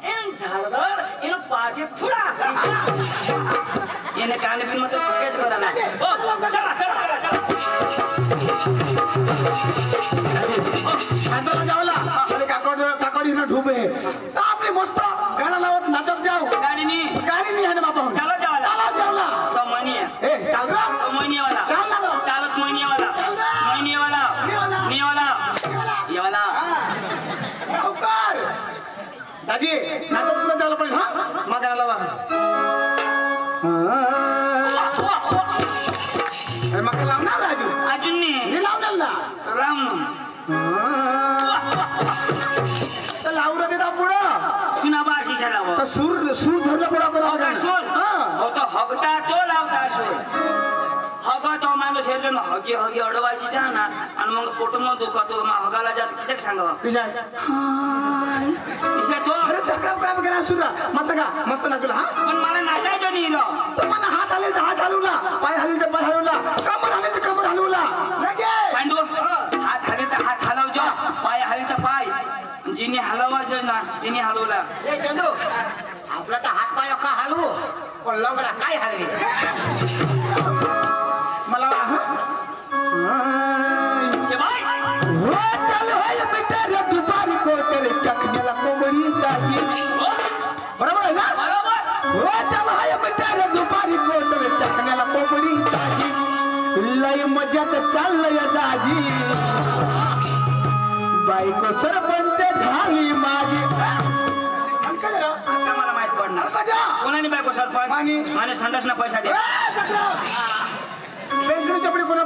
इन झाडदर इन पाठी फुडा येणे कानपिन मत फुकेच करायला हो चला झाडला जाऊला आणि काकडी ना ढुबे तर आपले मस्त गाणं लावत नाचत जाऊ गाडी नी आहे ना बाबा चला जावला तो मनी ए चाल रा तो मनी वाला चालत मनी वाला येवाला लवकर दाजी नाचत तुला जायला पाहिजे हा मग गाणं लावा मग लावणार राजू अजून नी मी लावणार ना राम तर लावून देता पुढं पुन्हा बाशी लाव तर सूर धरला पुढं सूर हो तो हगता तो लावता सूर हगा तो माणूस हेरलं ना हगी अडवायची जा ना आणि मग पोट मग दुखतो मग हगाला जात किसे सांगावं किसे तो अरे चक्र काम करा सुरा मस्त का मस्त ना तुला हा पण मला नाचायचं नाही रो तर मला हात हलवला पाय हलवला कमर हलवला लगे पांडू हात हलवજો पाय हलता पाय जिने हलवायचं ना तिने हलवला ए चंदू आपला तर हात पाय का हलवू पण लंगडा काय हलवी मला दुपारी कोणतरी चकण्याला कोंबडी ताजी बरोबर आहे ना हो चल हाय दुपारी कोणतरी चकण्याला कोंबडी ताजी लय मजा मजात चाललंय दाजी बायको सरपंच झाली माझी मला माहित पडणार कोणाने बायको सरपंच आणि संडासना पैसा दे चपडी कोणा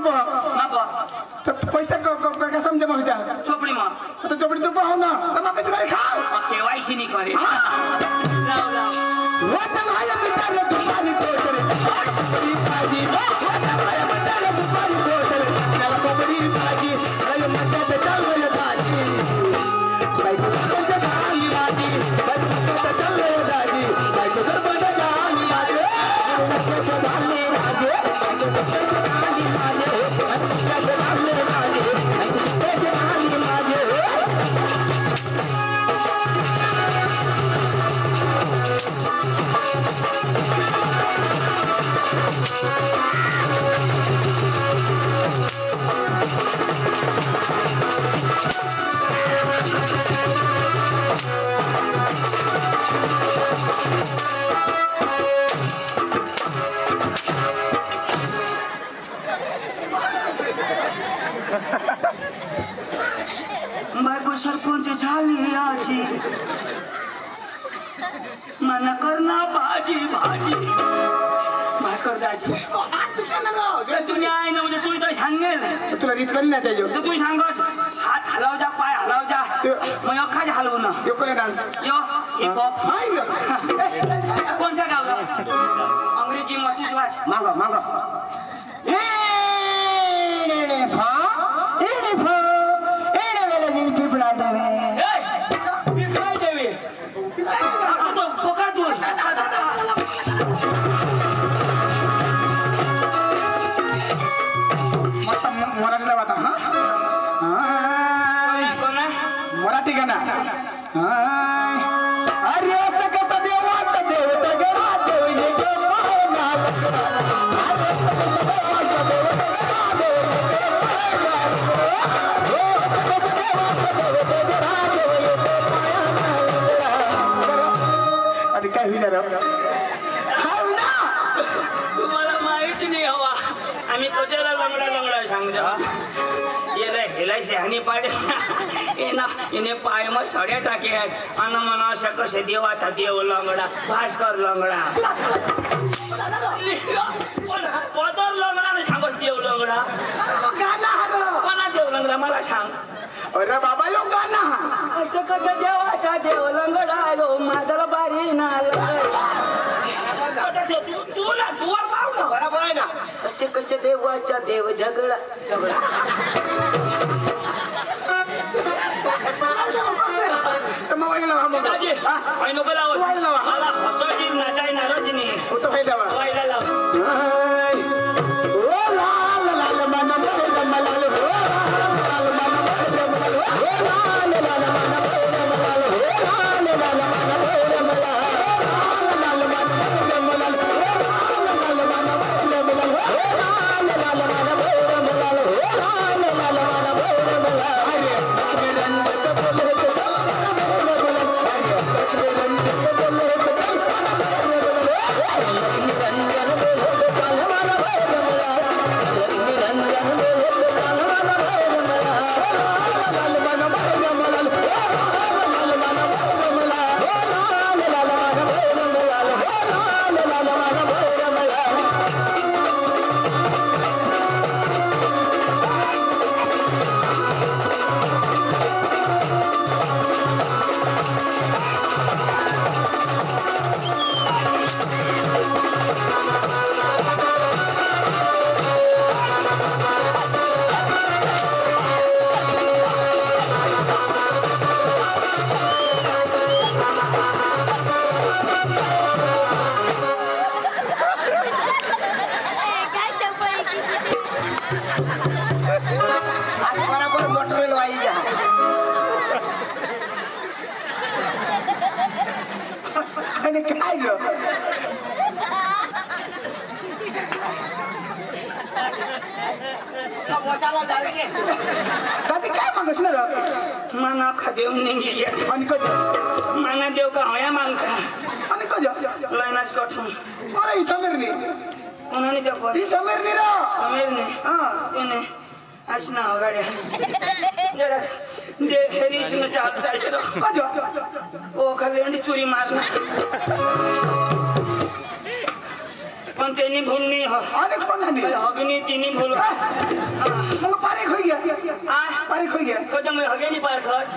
पैसा का समजा मग त्या चोपडी मग तो चपडी तो पाहू ना मग कसं काय खा केवायसी नाही करे बायको सरपंच झाली आजी मना करना भाजी भाजी भास्कर दाजी तुम्ही आहे ना म्हणजे तू तर सांगेल तुला रीत करी नाही त्याच्यावर तर तू सांगस हात हलाव जा पाय हलाव जा मग अख्खाच हलवू ना यो कोणी डान्स यो हिप हॉप कोणच्या गावला अंग्रेजी मधूच वाच मागो मागो मराठीला वाटा मराठी गाणं अरे कसं देवाचा देव दगडा देव ये अरे काय होईल तुम्हाला माहिती नाही हवा आम्ही कचरा लंगडा लंगडा सांगजा येला हेला शहाणी पाडे इने पाय मग सड्या टाके अन म्हणा अशा कसे देवाचा देव लंगडा भास्कर लंगडा पदर लंगडा सांगस देव लंगडा कोणा देव लंगडा मला सांग अरे बाबा यो गाणं असं कसं देवाचा देव लंगडा लो माझा बारी ना तुला दुवार पाव ना बरोबर आहे ना असे कसे देवाचा देव झगडा झगडा नको लावस मला हसवजी नाचाय नाराज नाही काय मागस ना मना खादेव निघे आणि कधी मना देव का हया मागता आणि कधी लाईनाच कठून अरे समीर नी उन्होंने क्या बोला ई समीर निरो समीर ने हां इन्हें असना हो गाड्या जरा दे हरीश ने चालता है सर कजो ओ खलेंडी चोरी मारना पण त्यांनी भूल नाही हो अरे कोणाने हगनी तिनी भूल मग पारे खोई गया आ पारे खोई गया कदम हगेनी पार खत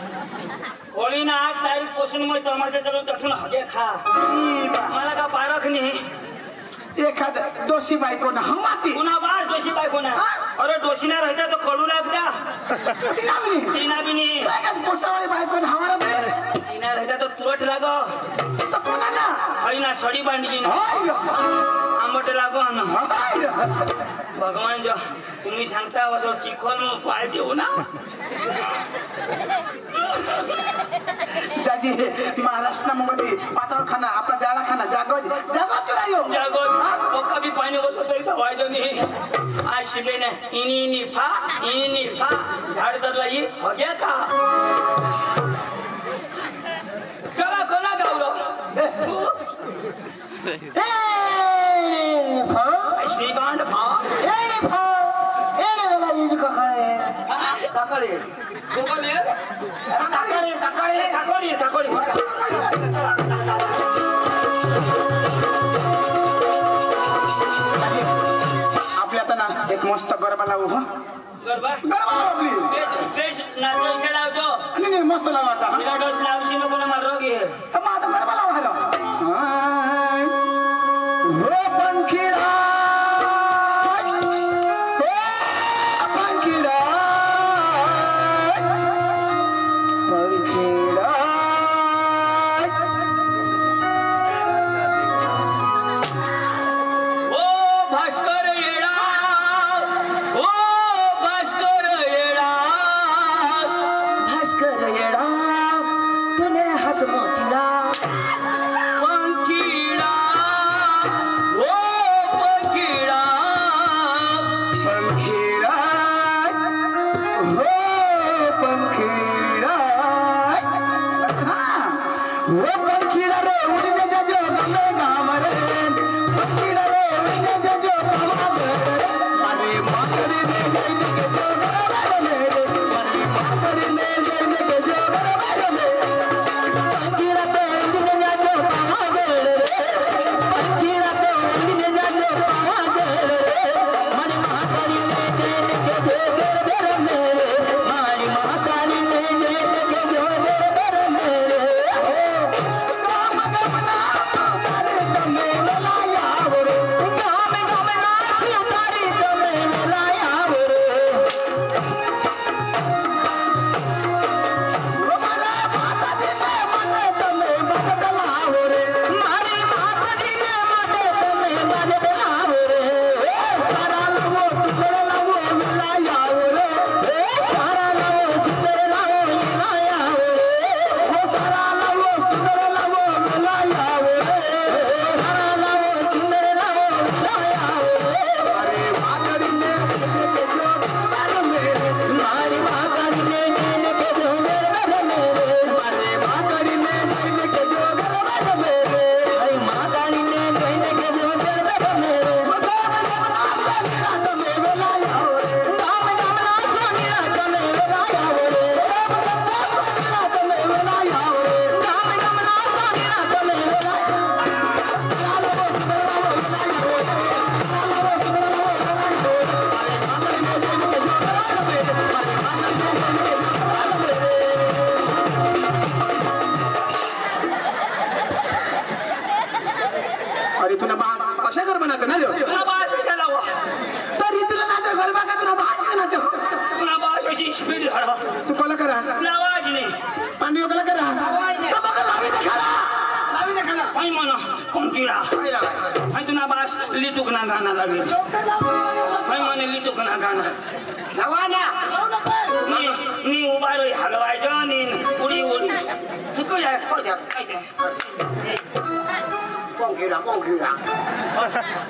होळी ना 8 तारीख पासून मग तमाशा चालू तठून हगे खा मला का पारख नाही एखाद दोषी बायको ना हमाती पुन्हा बार दोषी बायको ना अरे दोषी ना रहता तो कडू लागता तीना भी नहीं एखाद पोसावाली बायको ना हमारा बे तीना रहता तो तुरट लागो तो कोणा ना हई ना सड़ी बांधी ना आंबट लागो ना भगवान जो तुम्ही सांगता असं चिखल मग पाय देऊ ना दाजी महाराष्ट्र मध्ये पातळखाना आपला जाळाखाना जागो जागो रायो जागो वो कभी पानी हो सकता है तो वाजो नहीं आज शिबे ने इनी फा झाड धरला ही हगे का चला कोणा गावलो श्रीकांत फा काकडी कोकले काकडी काकडी काकोडी काकोडी आपल्या आता ना एक मस्त गरबा लावू हा गरबा गरबा लावू आपली बेस नाचो लावतो आणि नाही मस्त लावू आता तिला डोस लावशी नको ना मला रोग आहे तर मग आता गरबा लावू हॅलो हो पंखीडा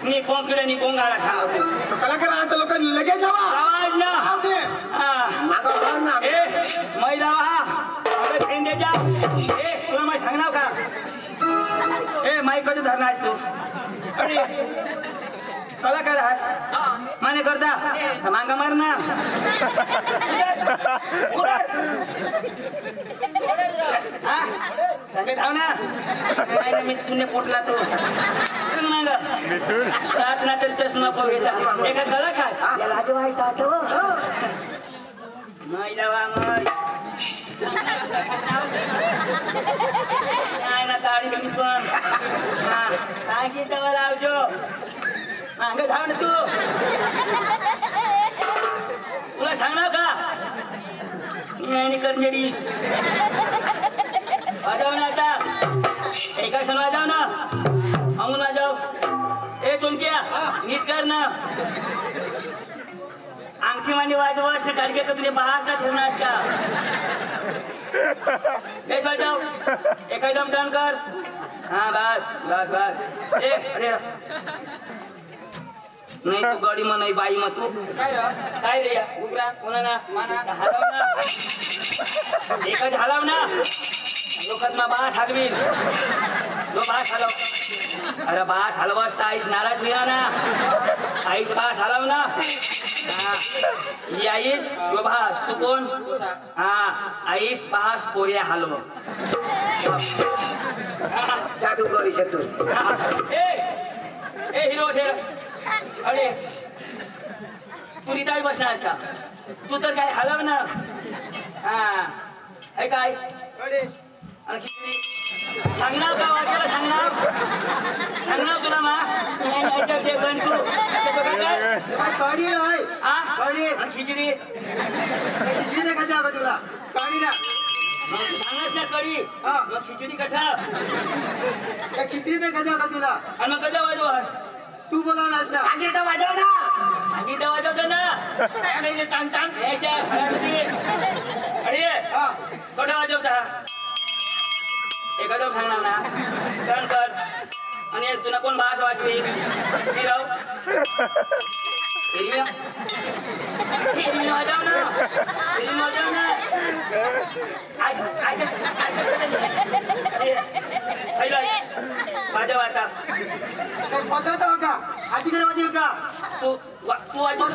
नी पोंखडे नी पोंगाला खा कलाकार आज तर लोकांनी लगेच जावा आवाज ना मागं वळ ना ए मैदा हा अरे फेंदे जा ए तुला माहिती सांगणार का ए माईक कधी धरणार आहेस तू अरे कलाकार आहेस माने करता मांगा मार ना सांगे धाव ना नाही ना मी तुने पोटला तू मांग रात ना तरी चष्मा पोहेचा एका कलाकार याला आज माहित आहे नाही जावा मग नाही ना गाडी तुम्ही पण सांगितलं लावजो मांग धाव ना तू तुला सांगणार का मी करंजडी वाजव ना आता एका क्षण वाजव ना अंगून वाजव ए चुमक्या नीट कर ना अंगठी मांडी वाजवस ना काढके का तुझे बाहेर ना ठेवणार का बेस वाजव एकदम टर्न कर हाँ बस बस बस ए अरे नाही तू गाडी मग नाही बाई मग तू काय रे कोणा ना हलव ना एकच हलव ना लोकांना बास हलवील लो बास हलव अरे बास हलवस तर आईस नाराज होया ना आईस बास हलव ना ही आईस यो बास तू कोण हा आईस बास पोऱ्या हलव जादू करी शकतो ए हिरो ठेर अरे तू रिताई बसणार का तू तर काय हलव ना हा ऐ काय आणखी सांगणार का वाचायला सांगणार तुला मा ते गण तू कढी नाही खिचडी खिचडी नाही खायची का तुला कढी ना सांगच ना कडी मग खिचडी कशा खिचडी नाही खायची का तुला आणि मग कधी वाजवास तू बोलावलास ना सांगितलं वाजव ना सांगितलं वाजवतो ना टान टान अरे कुठं वाजवता एकदम सांगणार ना टर्न कर आणि तुला कोण भाष वाजवी राव वाजव ना वाजव ना वाजव आता पद्धत का आधी वाजेल का तू वाजव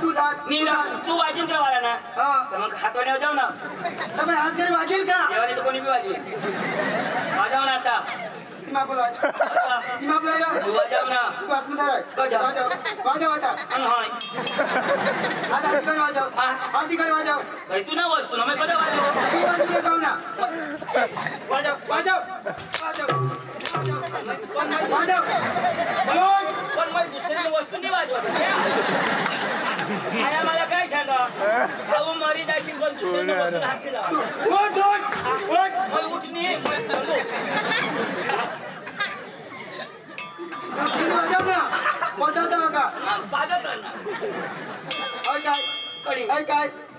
तू वाजेल का वाला ना मग हातवाने वाजव ना हात घरी वाजेल का जेवायला तर कोणी बी वाजवी वाजव ना आता तू वाजव ना तू ना वाजतो ना मग कधी पण मग दुसऱ्या वस्तू नाही वाजवत आया मला काय सांगा भाऊ मरी जाशील पण दुसऱ्या वस्तू हात मग उठणी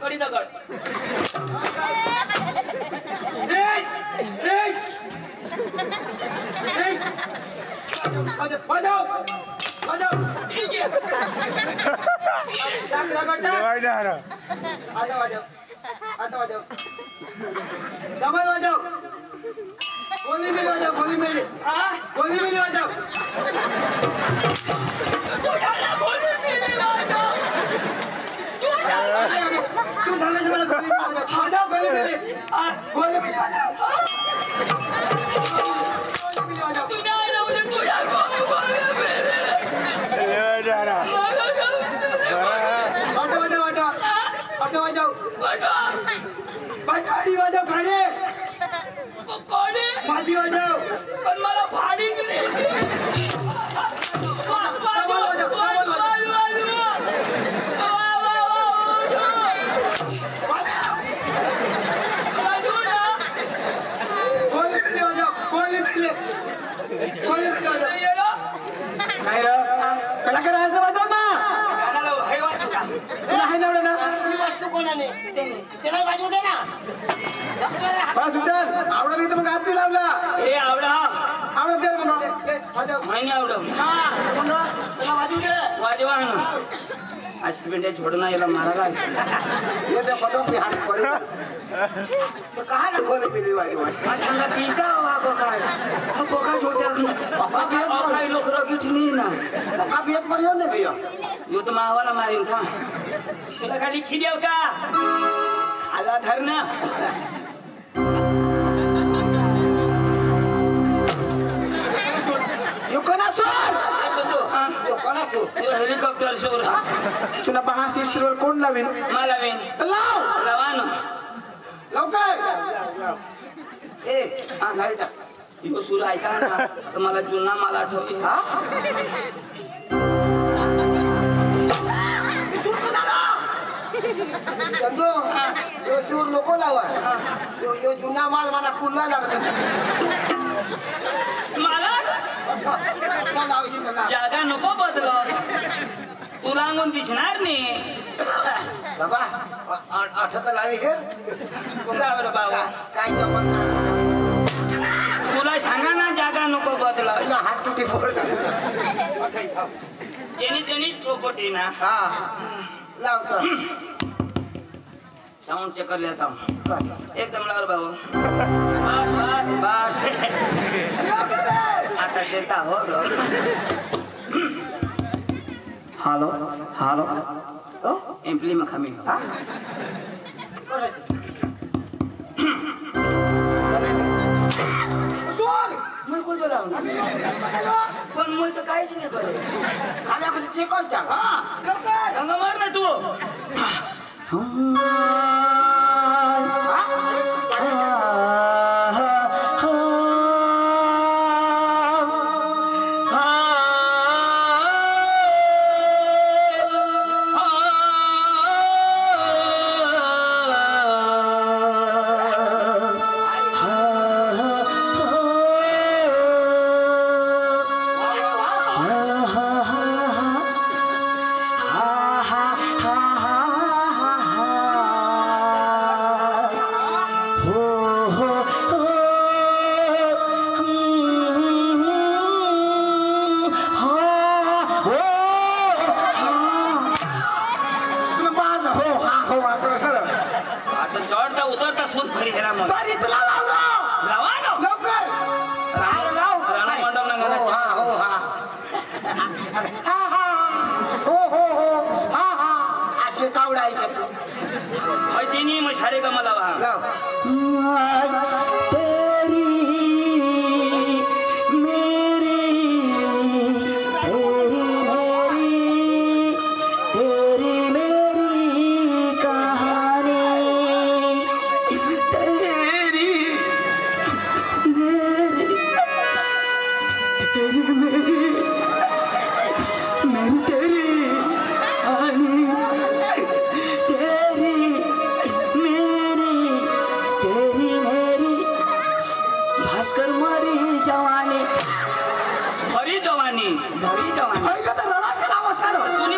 कडी दगड गोली मिली वाजव गोली मिली वाजव तू सांगायचं मला गोली मिली गाडी वाजव गाडी माती वाजव पण मला भाडीच नाही कलाकार आज वाजव ना तुला आहे ना वस्तू कोणाने त्याला वाजवू दे ना बस उचल आवडा नाही तर मग हात लावला ए आवडा आवडत दे मग वाजव नाही आवडा त्याला वाजवू दे वाजवा ना हस्बैंड छोड़ना ये मारा ये तो कदम पे हाथ पड़े तो कहाँ ना खोले मिली वाली माशाल्लाह पीता हुआ कोका छोटा कोका लोग रोगी नहीं ना का बियत परियो ने भैया यो तो मावाला मारिन था तुला खाली खिदेव का आला धरना यो कोणा सोर यो कोणा सो यो हेलिकॉप्टर सोर तुला बहासी सुरवर कोण लावेल मला वेन लाव लावानो लवकर ए हां लाईट यो सुर ऐका ना तर मला जुना मला आठवते हा चंदू यो सूर नको लावा यो जुना माल मला कुल्ला लागतो मला जागा नको बदलत तुला अंगून दिसणार नाही बाबा आठवत लावी हे बाबा काय जमत तुला सांगा ना जागा नको बदलत हात तुटी फोड जेनी चौपटी ना हा लावतो साउंड चेक कर लेता हूँ एकदम लाल बाबू बस आता देता हो हालो हालो एम्पली में खामी हो मैं को जोड़ा पण मैं तो काहीच नाही करे खाल्या कुठे चेक कर चाल हां रंग मार ना तू चढ़ता उतरता सूद भरी हेरा मन तरी तुला लावलो लावा ना लवकर लाव राणा मंडप ना गाना हो हा हा हा हो हा हा असे कावडायचे ऐतिनी मशारे का मला वा लाव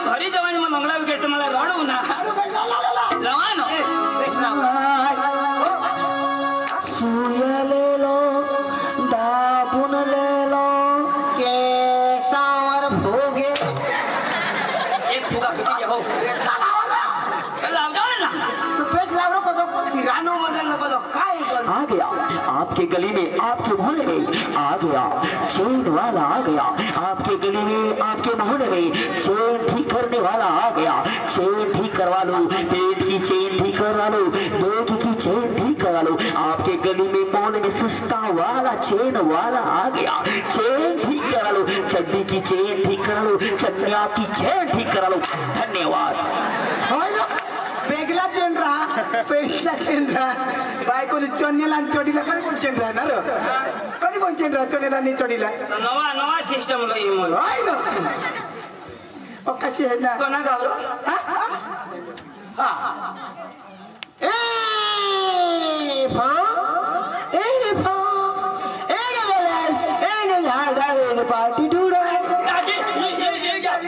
भरी जवानी मग मंगळा विकेट मला रडू ना लावा ना सुयलेलो दाबुनलेलो केसावर भोगे एक फुगा किती हो लाव ना तो पेश लावरो को तो तिरानो मॉडल को तो काय कर आ गया आपके गली में आपके मोहल्ले में आ गया चेन वाला आ गया आपके गली में आपके मोहल्ले में चेन ठीक करने वाला आ गया चेन ठीक करवा लो पेट की चेन ठीक करवा लो बैग की चेन ठीक करवा लो आपके गली में मोहल्ले में सस्ता वाला चेन वाला आ गया चेन ठीक करा लो चड्डी की चेन ठीक करा लो चटनिया की चेन ठीक करा लो धन्यवाद बेगला चेन रहा पेशला चेन रहा बायकोनी चोन्याला आणि चोडीला कधी कोण चेन राहणार कधी कोण चेन राहा चोन्याला आणि चोडीला नवा नवा सिस्टम लई मग होय ना ओ कशी आहे ना कोणा गावरो हा ए फा ए झाडा पार्टी डुडा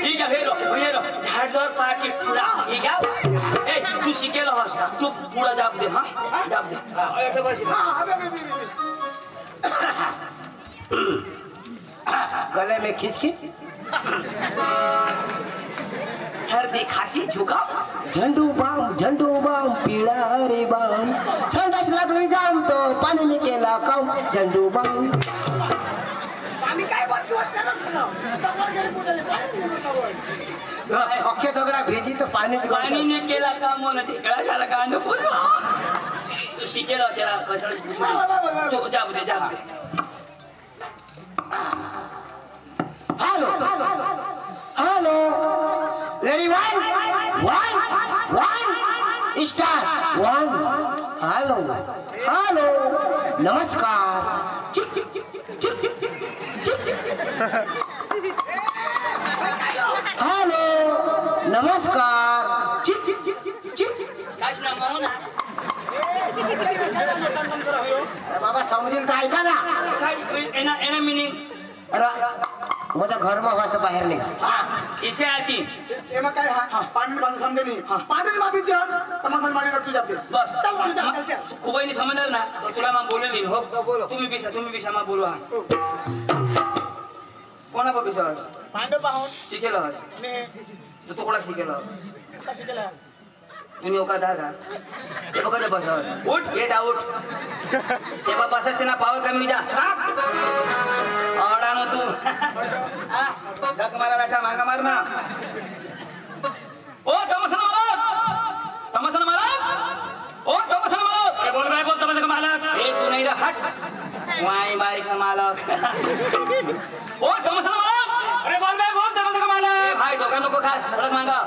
ये हेरो झाडदार पार्टी पुरा ये क्या ए तू शिकेला हस तू पुरा जाप दे हां जाप दे ऐठे बस गले में खिंच खिंच सर्दी खांसी जुकाम झंडू बाम पीड़ा रे बाम संडास लागली जाम तो पाणी निकेला काम झंडू बाम अख्खे दगडा भेजी तर पाणी पाणी निकेला काम म्हणून ठिकळा शाला कांड पुरला शिकेला त्याला कशाला तो जाऊ दे hello ready one start hello नमस्कार चिक चिक चिक चिक चिक चिक हेलो नमस्कार चिक चिक चिक चिक काश ना म्हणून बाबा समजेल तर ऐका ना काय एना मिनिंग माझ्या घरमा वाजता बाहेर निघा इसे आती एमा काय हा 5 मिनिट भाषा समजे नाही 5 मिनिट मागे जा तमाशा मारी करतो जाते बस चल बोल चल खूपही समजणार ना तर तुला मग बोलेली हो तुम्ही बिशा मग बोलू हा कोणा बघ बिशा पांडव पाहून शिकेला ने तू कोणा शिकेला का शिकला तुम्ही ओका दादा ते बघा बस उठ गेट आउट तेव्हा बसच त्यांना पावर कमी जा अडानो तू धक मारा बैठा मांगा मारना ओ तमसन मालक ओ तमसन मालक अरे बोल तमाशा का मालक ए तू नहीं रहा हट वाई बारीक मालक ओ तमसन मालक अरे बोल तमाशा का मालक भाई दोकान को खास थोड़ा मांगा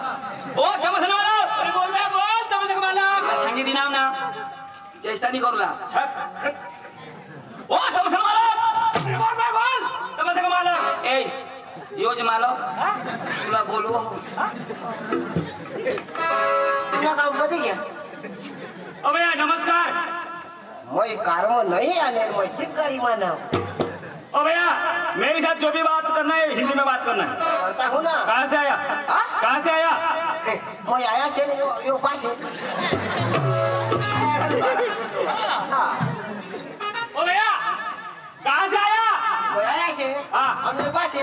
ओ तमसन मालक अरे बोल तमाशा का मालक सांगितली नाव ना चेष्टा नाही करूला ओ तमसन मालक अरे बोल तमाशा का मालक ए योज मालक तुला बोलू तुला काम मध्ये घ्या ओ भैया नमस्कार मैं कारवा नहीं आने मैं ठीक गाड़ी माना ओ भैया मेरे साथ जो भी बात करना है हिंदी में बात करना है करता हूँ ना कहाँ से आया कहाँ से आया मैं आया से यो पास है ओ भैया कहाँ से आया मैं आया से हाँ। हमने पास है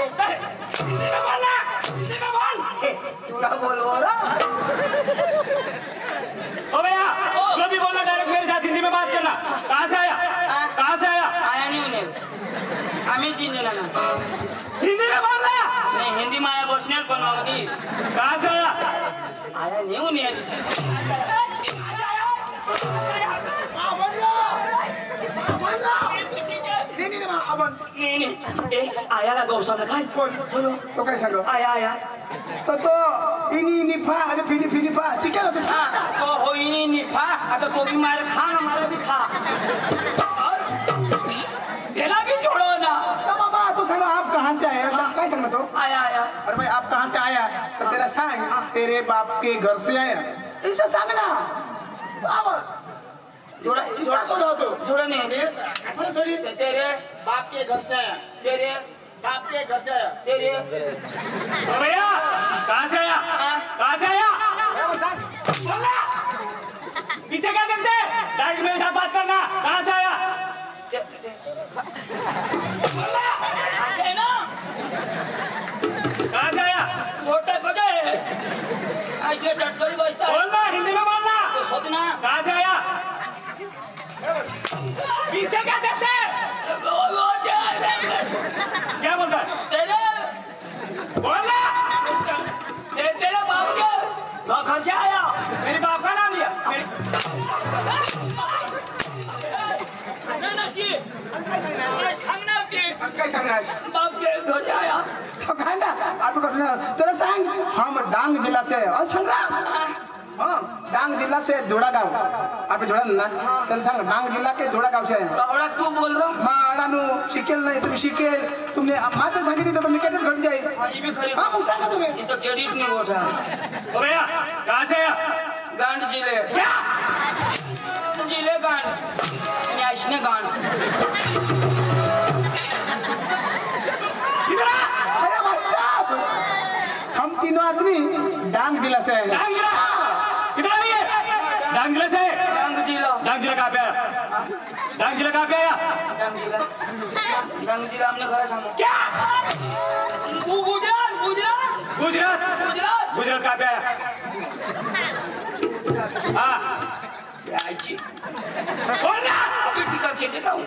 हिंदी में बोलना हिंदी में बोल तुला बोलो रा ओ भैया जो भी बोलना डायरेक्ट मेरे साथ हिंदी में बात करना कहाँ से आया कहाँ से आया आया नहीं उन्हें आम्ही तीन जणांना हिंदी में बोल रहा नाही हिंदी माया बसणार पण होती कहाँ से आया आया नाही उन्हें नाही आपण नाही ए आयाला गौसाला काय बोल तो काय सांग आया तर तो इनी फा आणि फिनी फा शिकेला तू तो होईनी निफा आता तो भी मार खा ना मला भी खा त्याला भी छोड़ो ना तो बाबा तू सांग आप कहाँ से आया काय सांग तो आया अरे भाई आप कहाँ से आया तो तेरा सांग तेरे बाप के घर से आया ऐसा सांग ना बाबा ऐसा सोडा तो छोड़ो नहीं ऐसा सोडी तेरे बाप के घर से आया तेरे बाप के घर से आया तेरे ओ भैया कहाँ से आया कहाँ से आया बोलना पीछे क्या देखते डायरेक्ट मेरे साथ बात करना कहाँ से आया बोलना आते ना कहाँ से आया छोटा पकड़ ऐसे चटकरी बजता है बोलना हिंदी में बोलना तो सोचना कहाँ से आया पीछे क्या देखते क्या बोलता है तेरे बोलना तेरे बाप के घर से आया मेरे बाप का नाम लिया काय सांगणार बाप के घर से आया तो काय ना आप तेरा सांग हम डांग जिला से और सांग हाँ डांग जिला से जोड़ा गाँव आप जोड़ा ना तेरा सांग डांग जिला के जोड़ा गाँव से आया तोड़ा तू बोल रहा माडानू शिकेल नाही तुम्ही शिकेल तुमने माझं सांगितलं तर मी कधीच घट जाईल ये भी खरी हाँ मग सांगा तुम्ही ये तो क्रेडिट नहीं होता ओ भैया कहाँ से आया गांड जिले क्या जिले गांड न्याशने गांड इधर आ अरे भाई साहब हम तीनों आदमी डांग जिला से आए डांगजिला इधर आइए डांगजिला से डांगजिला कहाँ पे आया डांगजिला कहाँ पे आया डांग जिला हमने खरा सांगू क्या गुजरात गुजरात गुजरात गुजरात गुजरात कहाँ पे है? हाँ आईची बोलना। अभी ठीक करके देता हूँ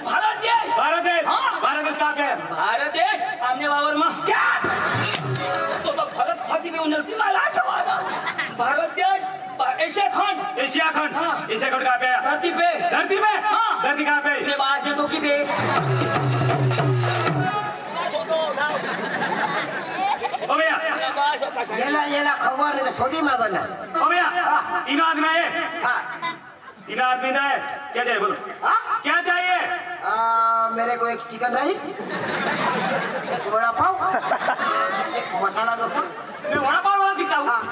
भारत देश भारत देश हाँ। भारत देश कहाँ पे है? भारत देश आमने वावर में क्या? तो भारत खाती में उन्नति माला चवाना भारत देश एशिया खंड एशिया खंड हाँ। एशिया खंड कहाँ पे है? धरती पे धरती पे हाँ। धरती कहाँ पे? अपने बाहर से टोकी पे ओ भैया अपने बाहर से कशा येला खबर नहीं तो सोदी मांगो ना ओ भैया इन आदमी है हाँ इन आदमी है क्या चाहिए बोलो हाँ? क्या चाहिए? मेरे को एक चिकन राइस एक वड़ा पाव एक मसाला डोसा मैं वड़ा पाव वाला दिखता हूँ हाँ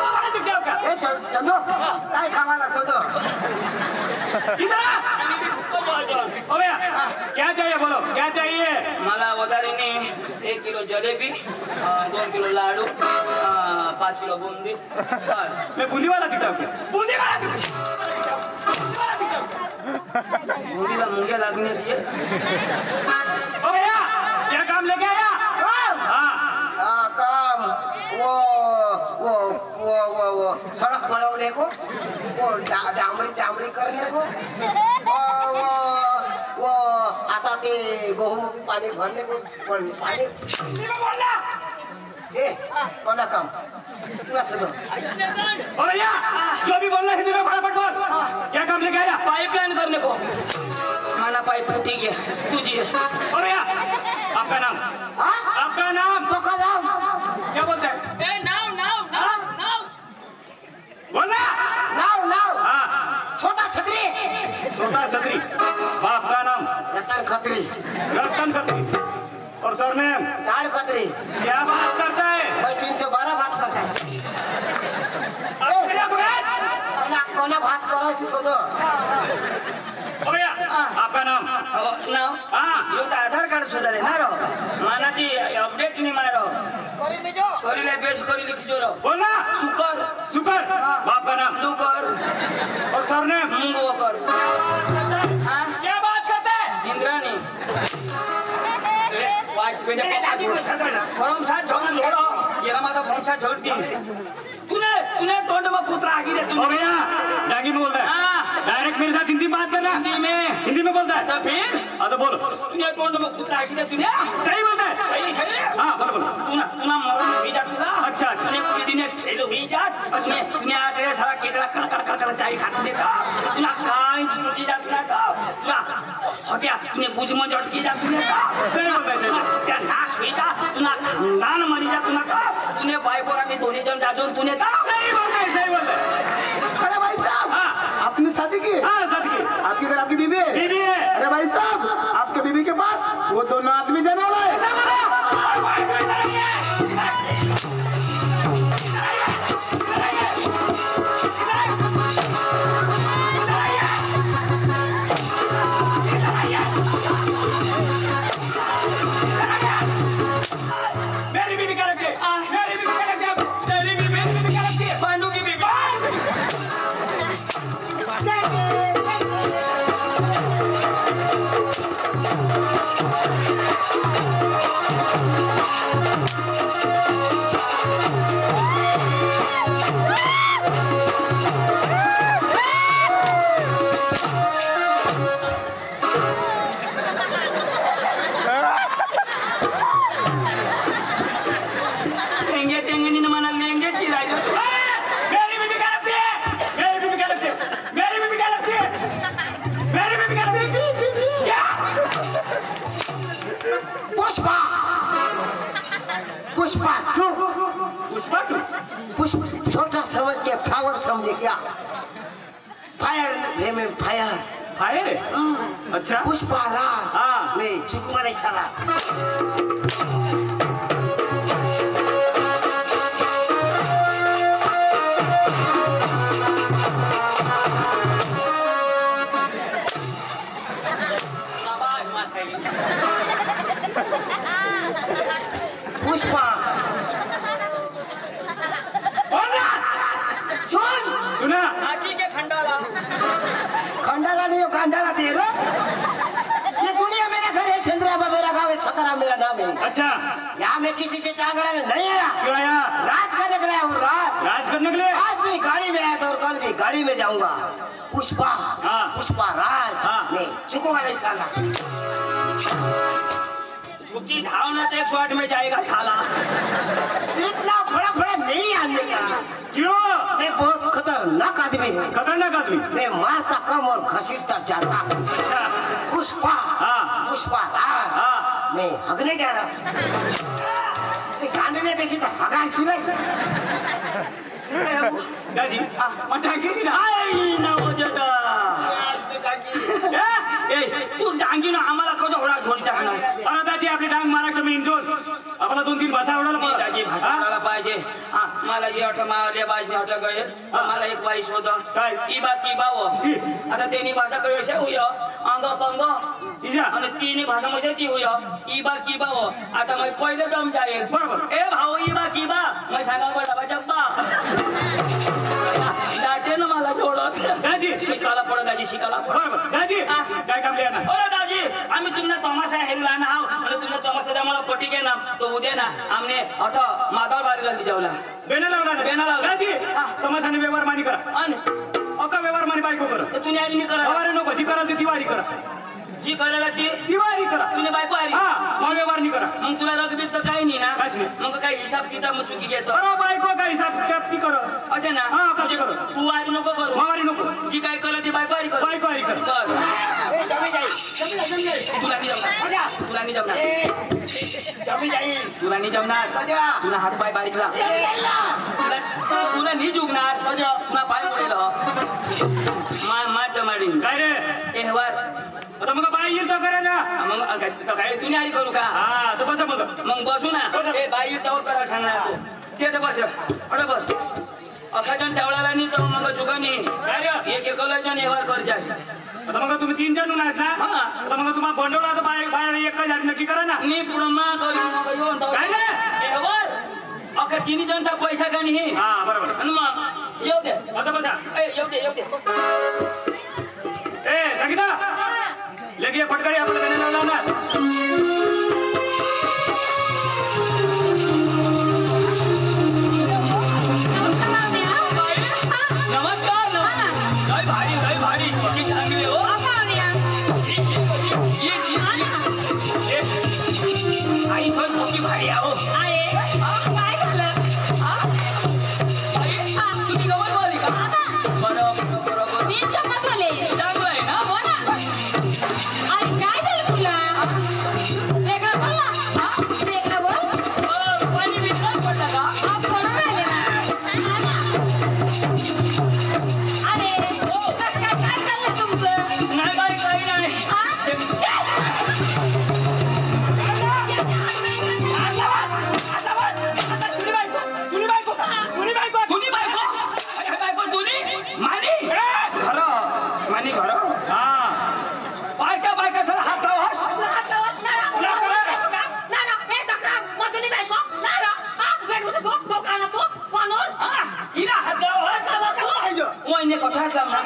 वाला दिखता हूँ क्या? ए चंदो काय खावाना सोदो इधर आ। ओ भैया क्या चाहिए बोलो क्या चाहिए? मला वदारीने 1 किलो जलेबी 2 किलो लाडू 5 किलो बुंदी बस मैं बूंदी वाला दिखता हूँ क्या? बूंदी वाला दिखता हूँ। बुंदीला मुंगे लागने दिए ओ भैया क्या काम लेके आया? काम हाँ काम वो सड़क बनाने को वो डामरी करने को वो आता ते गहू पानी भरने को पानी बोलना। ए कोना काम तुला सुनो ओ भैया जो भी बोलना हिंदी में फटाफट बोल क्या काम लेके आया? पाइपलाइन करने को माना पाइप फूटी गया तुझी ओ भैया आपका नाम हाँ आपका नाम तो का नाम क्या बोलते हैं? ए नाव नाव नाव नाव बोलना। नाव हाँ छोटा छतरी छोटा छतरी बाप का नाम रतन खत्री रतन खत्री और सरनेम ताड़ पत्री क्या बात करता है? भाई 312 बात करता है अब भैया को बैठ। कोना बात करो कि सोदो ओ भैया आपका नाम नाव हाँ यो तो आधार कार्ड सुधारे ना रो माना ती अपडेट नहीं मारो करी लीजो करीले बेच करीले किजो रो बोलना। सुकर सुकर बाप का नाम दुकर और सरनेम मुंगो कर हाँ क्या बात करते हैं? इंद्राणी वाश पे फॉर्म 60 झोल छोड़ो ये माता फॉर्म 60 छोड़ दी तूने टोंड में कुतरा आगी रे ओ भैया डांगी में बोलता है हाँ डायरेक्ट मेरे साथ हिंदी में बात करना। हिंदी में बोलता है तो फिर हाँ तो बोलो तूने टोंड में कुतरा आगी रे तूने सही बोलता है। सही सही हाँ बोलो बोलो तूना मरण हुई जात तुला अच्छा, अच्छा। तूने पीढ़ी ने फेल हुई जात तूने आगे सारा केकड़ा कड़ चाय खाते देता तूना काई चुची जात ना तो तूना हत्या तूने बुझ में जटकी जात तूने तो सही बोलता है, सही बोलता है। त्या नाश हुई जा तूना खानदान मरी जा तूना तो तूने बायकोरा में दोन्ही जण जाजून तूने तो सही बोलता है सही बोलता है। अरे भाई साहब हाँ आपने शादी की हाँ सच की आपकी घर आपकी बीवी है बीवी है। अरे भाई साहब आपके बीवी के पास वो दोनों आदमी जाने वाला है मेरी बीवी क्या लगती है? मेरी बीवी क्या लगती है? तेरी बीवी मेरी बीवी क्या लगती है? पांडू की बीवी तेंगे तेंगे नहीं मना लेंगे चिराई जो मेरी बीवी क्या लगती है? मेरी बीवी क्या लगती है? मेरी बीवी क्या लगती है? मेरी बीवी क्या लगती है? क्या? पुष्पा पुष्पा क्यों पुष्पा टू पुष्प छोटा समझ के फ्लावर समझे क्या फायर में फायर फायर है अच्छा पुष्पा रा हाँ। में चिकमा नहीं साला पुष्पा बोलना। सुन सुना हाथी के खंडाला खंडाला नहीं हो खंडाला दे रो ये दुनिया मेरा घर है चंद्राबा मेरा गाँव है हमारा मेरा नाम है। अच्छा, यहाँ मैं किसी से टांग अड़ाने नहीं आया, क्यों आया? राज करने के लिए हूँ। राज करने के लिए? आज भी गाड़ी में आया था और कल भी गाड़ी में जाऊंगा। पुष्पा, हाँ। पुष्पा राज, हाँ। नहीं चुकूंगा नहीं साला। झुकी धाव ना तो 108 में जाएगा साला। इतना बड़ा बड़ा नहीं आने का। क्यों? मैं बहुत खतरनाक आदमी हूँ। खतरनाक आदमी? मैं मारता कम और घसीटता ज्यादा। अच्छा, पुष्पा, हाँ। पुष्पा राज, हाँ। मैं हगने जा रहा हूँ। कांडने देशी तो हगार सुनाई। दादी, मग टांगी ती ना? आई ना वजदा. तू डांगी ना आम्हाला कधी होणार झोडी टाकणार. अरे दादी, आपली डांग महाराष्ट्र में इंजोर आपला 2-3 भाषा उडाला मी दाजी भाषा हा? मला पाहिजे. हा, मला जे आठ माले बाजने आठ गए मला एक बाईस होतं. काय? इबा किबाव. आता त्यांनी भाषा कळशे होय. अंग कंग. इजा आणि तिन्ही भाषा मध्ये ती होय. इबा किबाव. आता मग पहिले दम जाईल. बरोबर. ए भाऊ इबा किबा. मग सांगा बडा बचप्पा. दाटे ना मला जोडत. दादी, शिकायला पडत दाजी शिकायला पडत. बरोबर. दादी, काय काम लिहा ना? अरे दाजी आम्ही तुम्हाला तमाशा हेरला ना आणि तुम्हाला तमाशा द्या मला पटी के ना तो उद्या ना आमने अठ माधव बारीला जाऊला बेना लावला ना? बेना लावला. दादी, तमाशाने व्यवहार मानी करा. आणि अका व्यवहार मानी बायको करा. तर तुम्ही आली करा व्यवहार नको, जी करा ती दिवाळी करा. जी करायला ती दिवाळी करा. तुम्ही बायको आली हा, मग व्यवहार नाही करा. मग तुला रगबीत तर काही नाही ना? काहीच नाही. मग काही हिसाब किताब मग चुकी घेतो अरे बायको काय हिसाब किताब ती करा. असे ना? हा, कधी करू. तू आली नको करू. मावारी नको. जी काय करत ती बायको आली कर. बायको आली कर. बस ए, जमी जाई, तुला नाही जमणार. बजा. तुला नाही जमणार. जमी जाई, तुला नाही जमणार. बजा. तुला हात पाय बारीक ला. तुला नाही जुगणार. तुला पाय पडेल मा जमाडी काय रे? एहवार आता मग बाई येईल तर करा ना. मग काय तुम्ही आली करू का? हा, तर बसा मग. मग बसू ना. ए बाई तेव्हा करा सांगणार तू ते बस अरे बस अखाजन चावळाला नाही तर मग चुकानी काय रे? एक एकलाजन एहवार कर जास. आता मग तुम्ही 3 जण नाच ना? हा. आता मग तुम्हाला बंडवला तर बाहेर एक हजार नक्की करा ना. नी पुढं मा करू काय रे? एहवार अखा 3 जणचा पैसा का नाही. हा, बरोबर. आणि मग येऊ दे. आता बसा. ए येऊ दे येऊ दे. ए संगीता, लगे फटकारी आपण गाणे लावला ना. नमस्कार. लय भारी किती चांगली हो. आई पण मोठी भारी आहे हो. तुम्ही गवत बोलली का? बरोबर चांगलं आहे ना. पाणी विसरून पडलं का? नाही बाई काही नाही. बायका सर हात लावा. हिला हात लावा. वहिनी कोठा हात लावणार.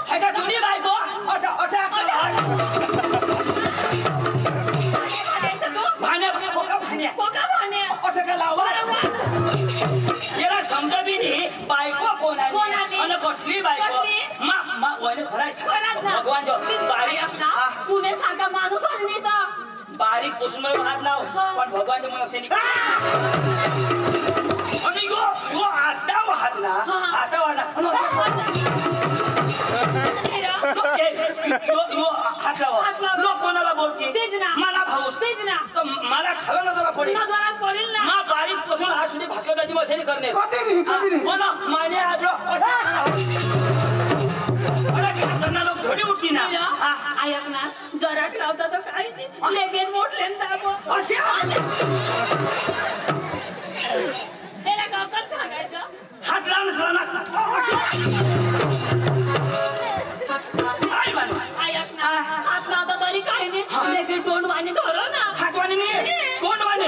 है का दोन्ही बायको? भाण्या लावा. याला समजा बी नाही बायको कोण आहे आणि कुठली बायको. वहिनी खरं भगवान जो बारीक पुसून हात लाव पण भगवान मला असे आणि यो आता हात ना आता हात लावा. लोक कोणाला बोलते मला भाऊस तर मला खाला नजरा पडेल. मा बारीक पासून हात सुधी भास्करची मशाली करणे माने त्यांना लोक झोडी उठती ना. जरा लावता तर काही नाही लगेच मोठले सांगायचं हात लावून हात लावता तरी काही नाही लगेच तोंड वाणी धरो ना. हातवाणी नाही तोंडवाणी.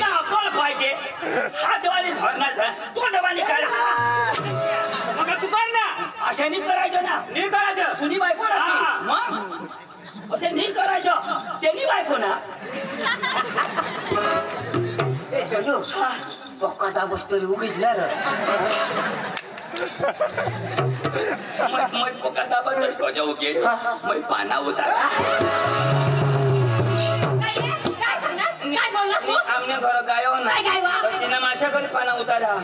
अक्कल पाहिजे. हातवाणी धरणार तोंडवाणी अशा नाही करायचं ना. नाही करायचं. तुझी बायको ना ती. मग असे नाही करायचं. त्यांनी बायको ना. ए चंदू पक्का दाबस तरी उगीच ना रे. मग पोका दाबा तर कोजा उगे. मग पाना उतारा. काय सांगणार? काय बोललास तू? आमने घर गायो ना. काय गायवा? तर तिनं माझ्या घरी पाना उतारा.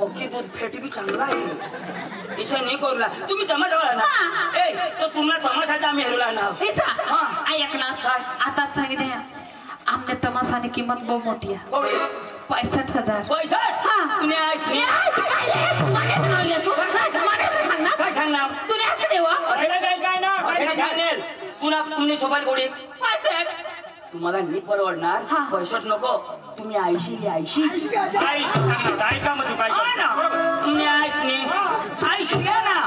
ओके दूध फेटी बी चांगला आहे. तिच्या नाही करूला. तुम्ही तमाशा वाला ना. हा. ए तो तुम्हाला तमाशाचा आम्ही हेरूला ना. इसा हा. ऐक ना काय? आता सांगितले आमने तमाशाने किंमत बहुत मोठी आहे. कोणी 65,000. पैसा. हा. तुम्ही अशी काय सांगणार. तुला असं देवा असेल काय ना असे सांगेल. पुन्हा तुम्ही सोबत गोडी. 65. तुम्हाला नाही परवडणार. हा. पैशात नको. तुम्ही 80 आई सांगणार ऐका मग तू काय हा ना. करतो. तुम्ही 80 घ्या ना.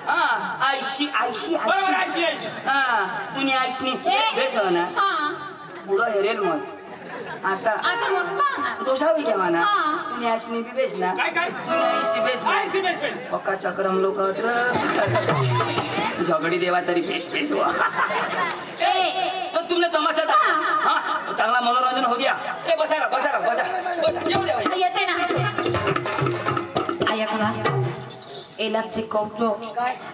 हा 80 बरोबर 80. हा तुम्ही 80 बेस हो ना. हा पुढं हेरेल मग. आता आता मस्त आहे ना. दोषावी घ्या म्हणा. हा. तुम्ही 80 बी बेस ना. काय काय तुम्ही 80 बेस ना. 80 बेस बेस. पक्का चक्रम लोक झगडी देवा तरी बेस वा. ए तर तुमने तमाशा हा चांगला मनोरंजन हो द्या. ए बसा येऊ द्या. येते ना ऐक ना एला शिकवतो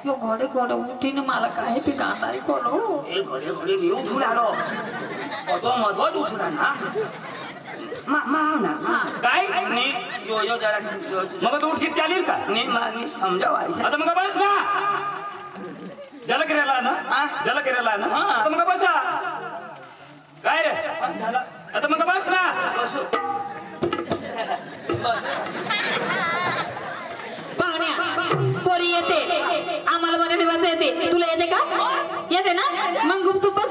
यो घोडे घोडे उठीने मला काय पिकाणार कोण ए घडे मी उठून आलो. तो मधोच उठून आला. ना काय यो जरा मग तू उठशील चालेल का. नी समजावा. आता मग बस ना. जलक्रियाला ना हा? जलक्रियाला ना हा. आता मग बसा. काय रे झालं आता मग बस ना. बसू. पाहुण्या पोरी येते आम्हाला मराठी भाषा येते तुला येते का येते ना मग गुपचूप बस